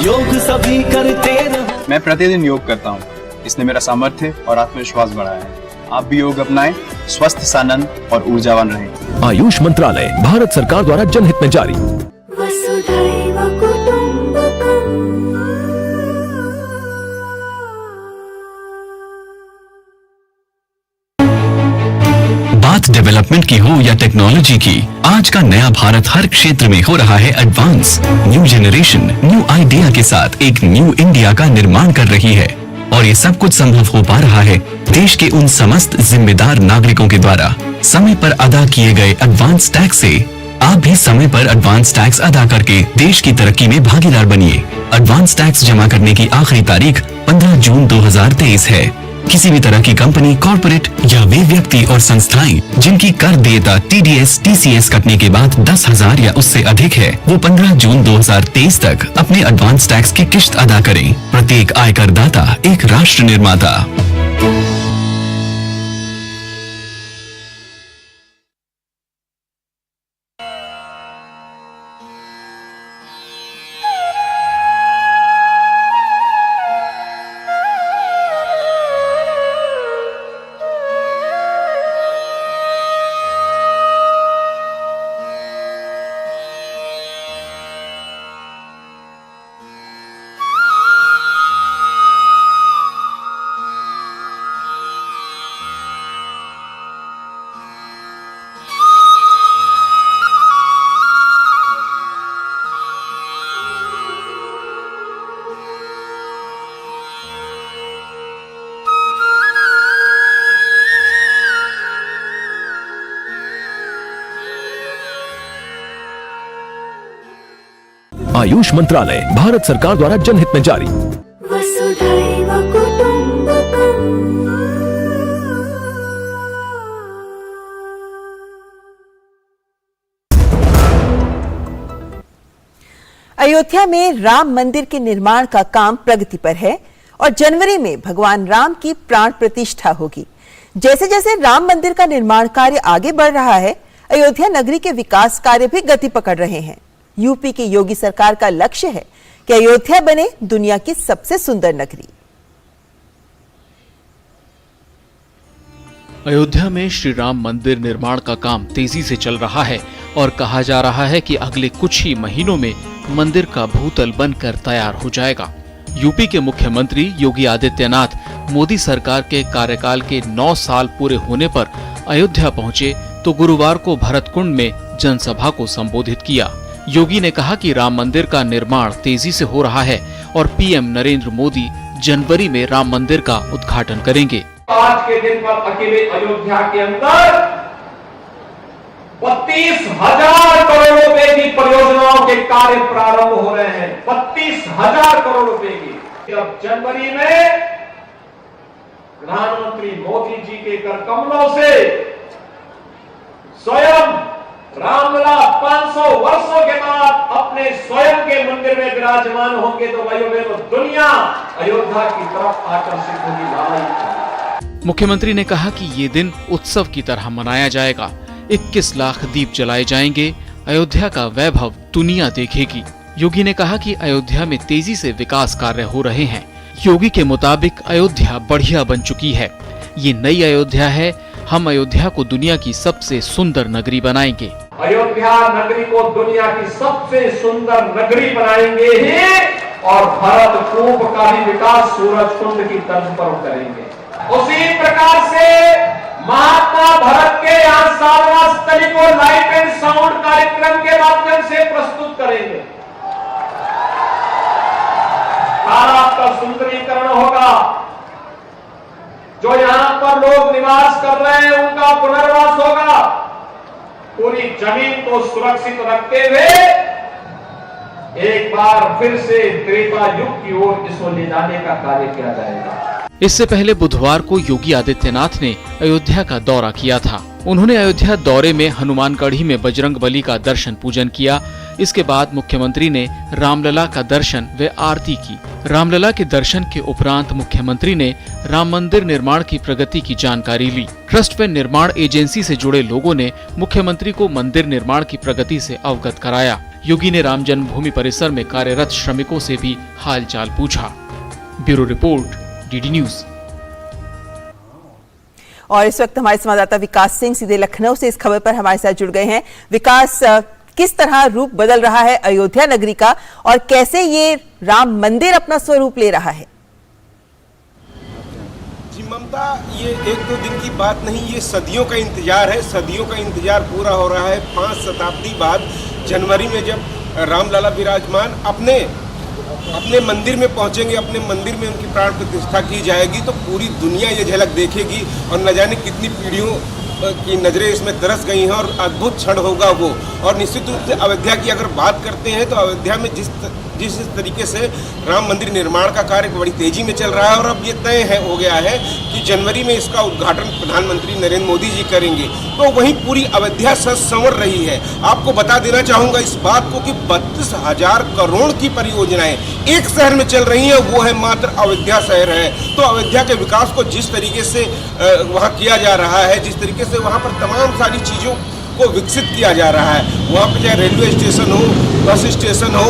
योग सभी करते रहो। मैं प्रतिदिन योग करता हूँ, इसने मेरा सामर्थ्य और आत्मविश्वास बढ़ाया है। आप भी योग अपनाएं, स्वस्थ, सानंद और ऊर्जावान रहें। आयुष मंत्रालय, भारत सरकार द्वारा जनहित में जारी। वसुधैव कुटुंबकम्। बात डेवलपमेंट की हो या टेक्नोलॉजी की, आज का नया भारत हर क्षेत्र में हो रहा है advance. New generation new idea के साथ एक न्यू इंडिया का निर्माण कर रही है, और ये सब कुछ संभव हो पा रहा है देश के उन समस्त जिम्मेदार नागरिकों के द्वारा। समय पर अदा किए गए एडवांस टैक्स से आप भी समय पर एडवांस टैक्स अदा करके देश की तरक्की में भागीदार बनिए। एडवांस टैक्स जमा करने की आखिरी तारीख 15 जून 2023 है। किसी भी तरह की कंपनी, कॉर्पोरेट या वे व्यक्ति और संस्थाएं जिनकी कर देयता TDS, TCS कटने के बाद 10,000 या उससे अधिक है, वो 15 जून 2023 तक अपने एडवांस टैक्स की किश्त अदा करें। प्रत्येक आयकर दाता एक राष्ट्र निर्माता। आयुष मंत्रालय, भारत सरकार द्वारा जनहित में जारी। वसुधैव कुटुंबकम्। अयोध्या में राम मंदिर के निर्माण का काम प्रगति पर है और जनवरी में भगवान राम की प्राण प्रतिष्ठा होगी। जैसे जैसे राम मंदिर का निर्माण कार्य आगे बढ़ रहा है, अयोध्या नगरी के विकास कार्य भी गति पकड़ रहे हैं। यूपी की योगी सरकार का लक्ष्य है कि अयोध्या बने दुनिया की सबसे सुंदर नगरी। अयोध्या में श्री राम मंदिर निर्माण का काम तेजी से चल रहा है और कहा जा रहा है कि अगले कुछ ही महीनों में मंदिर का भूतल बनकर तैयार हो जाएगा। यूपी के मुख्यमंत्री योगी आदित्यनाथ मोदी सरकार के कार्यकाल के 9 साल पूरे होने पर अयोध्या पहुंचे तो गुरुवार को भरतकुंड में जनसभा को संबोधित किया। योगी ने कहा कि राम मंदिर का निर्माण तेजी से हो रहा है और पीएम नरेंद्र मोदी जनवरी में राम मंदिर का उद्घाटन करेंगे। आज के दिन पर अकेले अयोध्या के अंदर 32,000 करोड़ रुपए की परियोजनाओं के कार्य प्रारंभ हो रहे हैं। 32,000 करोड़ रुपए की। अब जनवरी में प्रधानमंत्री मोदी जी के कर कमलों से स्वयं रामलला 500 वर्षों के बाद अपने स्वयं के मंदिर में विराजमान होंगे तो भाइयों बहनों दुनिया अयोध्या की तरफ आकर्षित होगी। मुख्यमंत्री ने कहा कि ये दिन उत्सव की तरह मनाया जाएगा। 21 लाख दीप जलाए जाएंगे। अयोध्या का वैभव दुनिया देखेगी। योगी ने कहा कि अयोध्या में तेजी से विकास कार्य हो रहे हैं। योगी के मुताबिक अयोध्या बढ़िया बन चुकी है। ये नई अयोध्या है। हम अयोध्या को दुनिया की सबसे सुंदर नगरी बनाएंगे। अयोध्या नगरी को दुनिया की सबसे सुंदर नगरी बनाएंगे ही और भरतकूप का भी विकास सूरजकुंड की तर्ज पर करेंगे। उसी प्रकार से महात्मा भरत के यहाँ सारनाथ स्थली को लाइट एंड साउंड कार्यक्रम के माध्यम से प्रस्तुत करेंगे। तालाब का सुंदरीकरण होगा। जो यहाँ पर पर लोग निवास कर रहे हैं उनका पुनर्वास होगा। पूरी जमीन को सुरक्षित रखते हुए एक बार फिर से त्रेता युग की ओर इसको ले जाने का कार्य किया जाएगा। इससे पहले बुधवार को योगी आदित्यनाथ ने अयोध्या का दौरा किया था। उन्होंने अयोध्या दौरे में हनुमानगढ़ी में बजरंग बली का दर्शन पूजन किया। इसके बाद मुख्यमंत्री ने रामलला का दर्शन व आरती की। रामलला के दर्शन के उपरांत मुख्यमंत्री ने राम मंदिर निर्माण की प्रगति की जानकारी ली। ट्रस्ट व निर्माण एजेंसी से जुड़े लोगों ने मुख्यमंत्री को मंदिर निर्माण की प्रगति से अवगत कराया। योगी ने राम जन्मभूमि परिसर में कार्यरत श्रमिकों से भी हालचाल पूछा। Bureau report, DD news. और इस वक्त हमारे संवाददाता विकास सिंह सीधे लखनऊ से इस खबर पर हमारे साथ जुड़ गए हैं। विकास, किस तरह रूप बदल रहा है अयोध्या नगरी का और कैसे ये राम मंदिर अपना स्वरूप ले रहा है? जी ममता, ये एक दो दिन की बात नहीं, ये सदियों का इंतजार है। सदियों का इंतजार पूरा हो रहा है। 5 शताब्दी बाद जनवरी में जब रामलला विराजमान अपने मंदिर में पहुंचेंगे, अपने मंदिर में उनकी प्राण प्रतिष्ठा की जाएगी, तो पूरी दुनिया ये झलक देखेगी और न जाने कितनी पीढ़ियों की नजरें इसमें तरस गई हैं और अद्भुत क्षण होगा वो। और निश्चित रूप से अयोध्या की अगर बात करते हैं तो अयोध्या में जिस तरीके से राम मंदिर निर्माण का कार्य बड़ी तेजी में चल रहा है और अब ये तय हो गया है कि जनवरी में इसका उद्घाटन प्रधानमंत्री नरेंद्र मोदी जी करेंगे, तो वहीं पूरी अयोध्या सज संवर रही है। आपको बता देना चाहूँगा इस बात को कि 32,000 करोड़ की परियोजनाएं एक शहर में चल रही है, वो है मात्र अयोध्या शहर है। तो अयोध्या के विकास को जिस तरीके से वहाँ किया जा रहा है, जिस तरीके से वहाँ पर तमाम सारी चीज़ों को विकसित किया जा रहा है, वहाँ पर चाहे रेलवे स्टेशन हो, बस स्टेशन हो,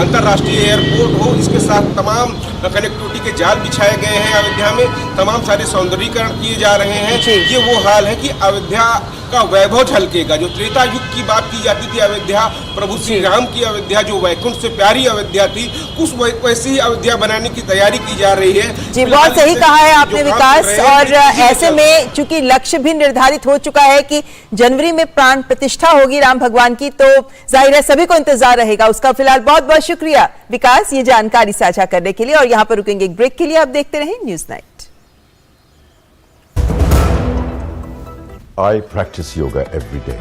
अंतर्राष्ट्रीय एयरपोर्ट हो, इसके साथ तमाम कनेक्टिविटी के जाल बिछाए गए हैं। अयोध्या में तमाम सारे सौंदर्यीकरण किए जा रहे हैं। ये वो हाल है कि अयोध्या का वैभव झलकेगा। जो त्रेता युग की बात की जाती थी अयोध्या, प्रभु श्री राम की अयोध्या जो वैकुंठ से प्यारी अयोध्या थी, उस वैसी ही अयोध्या बनाने की तैयारी की जा रही है। जी, बहुत सही कहा है आपने विकास। और ऐसे में चूंकि लक्ष्य भी निर्धारित हो चुका है कि जनवरी में प्राण प्रतिष्ठा होगी राम भगवान की, तो जाहिर है सभी को इंतजार रहेगा उसका। फिलहाल बहुत बहुत शुक्रिया विकास ये जानकारी साझा करने के लिए। और यहाँ पर रुकेंगे एक ब्रेक के लिए। आप देखते रहें news night. I practice yoga every day.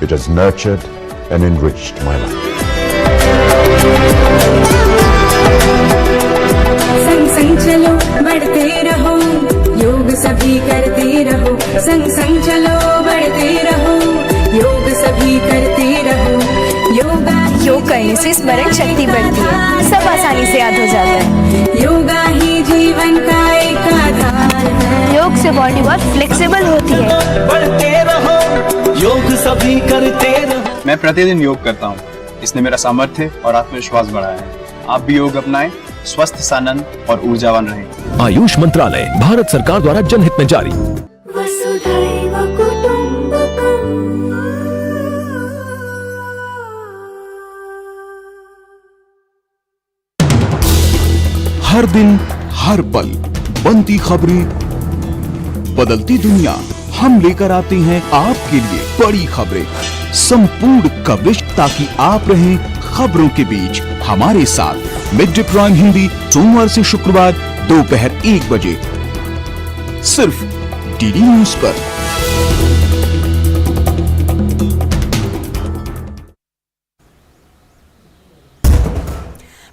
It has nurtured and enriched my life. संग संग चलो बढ़ते रहो, योग सभी करते रहो। संग संग चलो बढ़ते रहो, योग सभी करते रहो। योग करने से स्मरण शक्ति बढ़ती है, सब आसानी से याद हो जाता है। योगा ही जीवन का एक आधार है। योग से बॉडी बहुत फ्लेक्सिबल होती है। बढ़ते रहो, योग सभी करते रहो। मैं प्रतिदिन योग करता हूँ, इसने मेरा सामर्थ्य और आत्मविश्वास बढ़ाया है। आप भी योग अपनाएं, स्वस्थ, सानंद और ऊर्जावान रहें। आयुष मंत्रालय, भारत सरकार द्वारा जनहित में जारी। वसुधैव कुटुंबकम्। हर दिन हर पल बनती खबरें, बदलती दुनिया, हम लेकर आते हैं आपके लिए बड़ी खबरें, संपूर्ण कवरेज, ताकि आप रहें खबरों के बीच हमारे साथ। मिड डे प्राइम हिंदी सोमवार से शुक्रवार दोपहर 1 बजे सिर्फ डीडी न्यूज पर।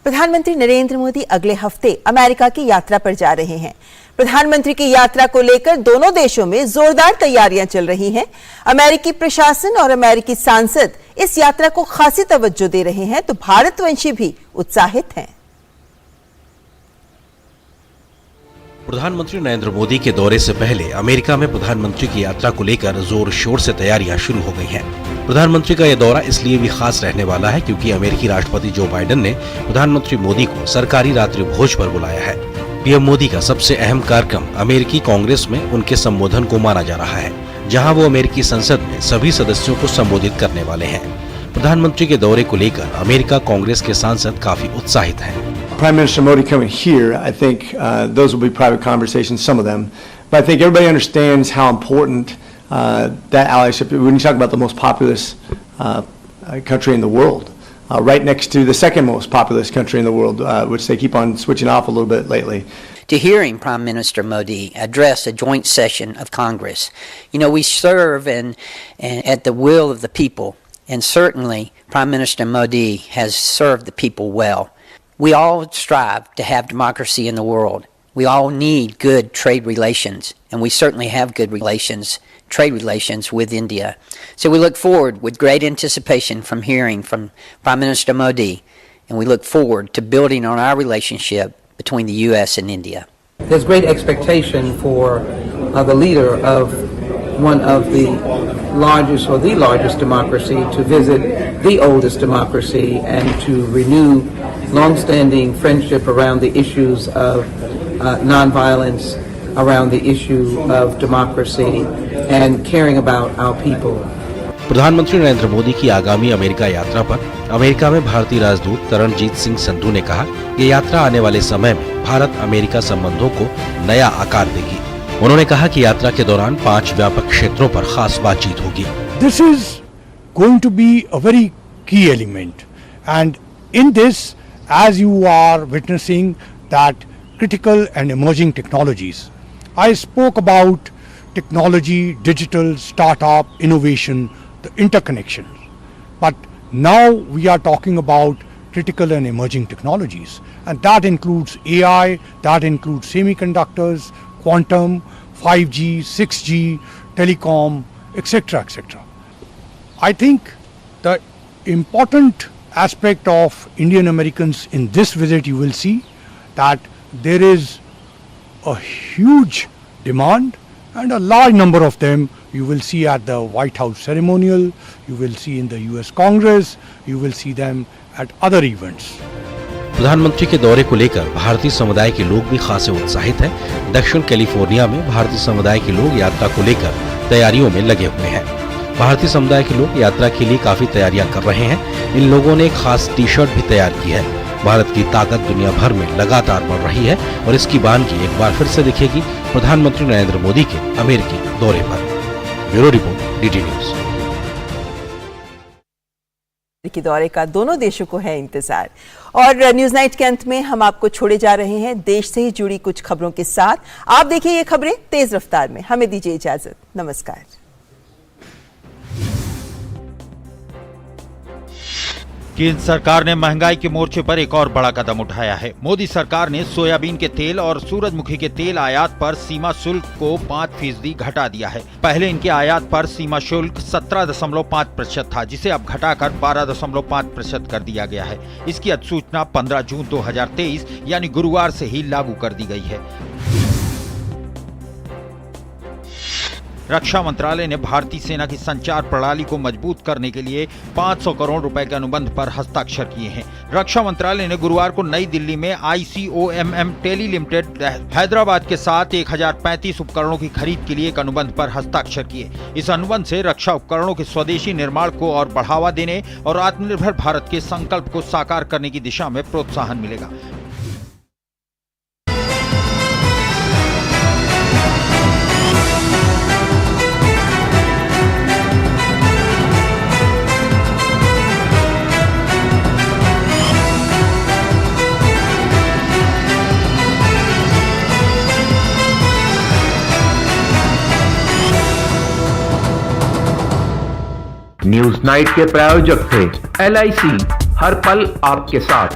प्रधानमंत्री नरेंद्र मोदी अगले हफ्ते अमेरिका की यात्रा पर जा रहे हैं। प्रधानमंत्री की यात्रा को लेकर दोनों देशों में जोरदार तैयारियां चल रही हैं। अमेरिकी प्रशासन और अमेरिकी सांसद इस यात्रा को खासी तवज्जो दे रहे हैं, तो भारतवंशी भी उत्साहित हैं। प्रधानमंत्री नरेंद्र मोदी के दौरे से पहले अमेरिका में प्रधानमंत्री की यात्रा को लेकर जोर शोर से तैयारियां शुरू हो गई हैं। प्रधानमंत्री का यह दौरा इसलिए भी खास रहने वाला है क्योंकि अमेरिकी राष्ट्रपति जो बाइडेन ने प्रधानमंत्री मोदी को सरकारी रात्रि भोज पर बुलाया है। पीएम मोदी का सबसे अहम कार्यक्रम अमेरिकी कांग्रेस में उनके संबोधन को माना जा रहा है, जहां वो अमेरिकी संसद में सभी सदस्यों को संबोधित करने वाले हैं। प्रधानमंत्री के दौरे को लेकर अमेरिका कांग्रेस के सांसद काफी उत्साहित हैं। Prime Minister Modi coming here, I think those will be private conversations, some of them. But I think everybody understands how important that allyship, when you talk about the most populous country in the world, right next to the second most populous country in the world, which they keep on switching off a little bit lately. to hearing Prime Minister Modi address a joint session of Congress. You know, we serve at the will of the people, and certainly Prime Minister Modi has served the people well. We all strive to have democracy in the world. We all need good trade relations, and we certainly have good trade relations with India. So we look forward with great anticipation from hearing from Prime Minister Modi, and we look forward to building on our relationship between the U.S. and India. There's great expectation for the leader of one of the largest or the largest democracy to visit the oldest democracy and to renew long-standing friendship around the issues of nonviolence, around the issue of democracy and caring about our people. प्रधानमंत्री नरेंद्र मोदी की आगामी अमेरिका यात्रा पर अमेरिका में भारतीय राजदूत तरणजीत सिंह संधू ने कहा कि यात्रा आने वाले समय में भारत अमेरिका संबंधों को नया आकार देगी। उन्होंने कहा कि यात्रा के दौरान 5 व्यापक क्षेत्रों पर खास बातचीत होगी। This is going to be a very key element, and in this, as you are witnessing that critical and emerging technologies, I spoke about technology, digital, startup, innovation, the interconnection. But now we are talking about critical and emerging technologies, and that includes AI, that includes semiconductors, quantum, 5G, 6G, telecom, etc., etc. I think the important aspect of Indian Americans in this visit, you will see that there is a huge demand, and a large number of them you will see at the White House ceremonial, you will see in the US Congress, you will see them at other events. प्रधानमंत्री के दौरे को लेकर भारतीय समुदाय के लोग भी खासे उत्साहित हैं। दक्षिण कैलिफोर्निया में भारतीय समुदाय के लोग यात्रा को लेकर तैयारियों में लगे हुए हैं। भारतीय समुदाय के लोग यात्रा के लिए काफी तैयारियां कर रहे हैं। इन लोगों ने खास टी-शर्ट भी तैयार की है। भारत की ताकत दुनिया भर में लगातार बढ़ रही है और इसकी बानगी एक बार फिर से दिखेगी प्रधानमंत्री नरेंद्र मोदी के अमेरिकी दौरे पर। Bureau report, DD news. के दौरे का दोनों देशों को है इंतजार। और न्यूज नाइट के अंत में हम आपको छोड़े जा रहे हैं देश से ही जुड़ी कुछ खबरों के साथ। आप देखिए ये खबरें तेज रफ्तार में। हमें दीजिए इजाजत। नमस्कार। केंद्र सरकार ने महंगाई के मोर्चे पर एक और बड़ा कदम उठाया है। मोदी सरकार ने सोयाबीन के तेल और सूरजमुखी के तेल आयात पर सीमा शुल्क को 5% घटा दिया है। पहले इनके आयात पर सीमा शुल्क 17.5% था, जिसे अब घटाकर 12.5% कर दिया गया है। इसकी अधिसूचना 15 जून 2023 यानी गुरुवार से ही लागू कर दी गई है। रक्षा मंत्रालय ने भारतीय सेना की संचार प्रणाली को मजबूत करने के लिए 500 करोड़ रुपए के अनुबंध पर हस्ताक्षर किए हैं। रक्षा मंत्रालय ने गुरुवार को नई दिल्ली में ICOMM टेली लिमिटेड हैदराबाद के साथ 1035 उपकरणों की खरीद के लिए एक अनुबंध पर हस्ताक्षर किए। इस अनुबंध से रक्षा उपकरणों के स्वदेशी निर्माण को और बढ़ावा देने और आत्मनिर्भर भारत के संकल्प को साकार करने की दिशा में प्रोत्साहन मिलेगा। न्यूज नाइट के प्रायोजक थे LIC, हर पल आपके साथ।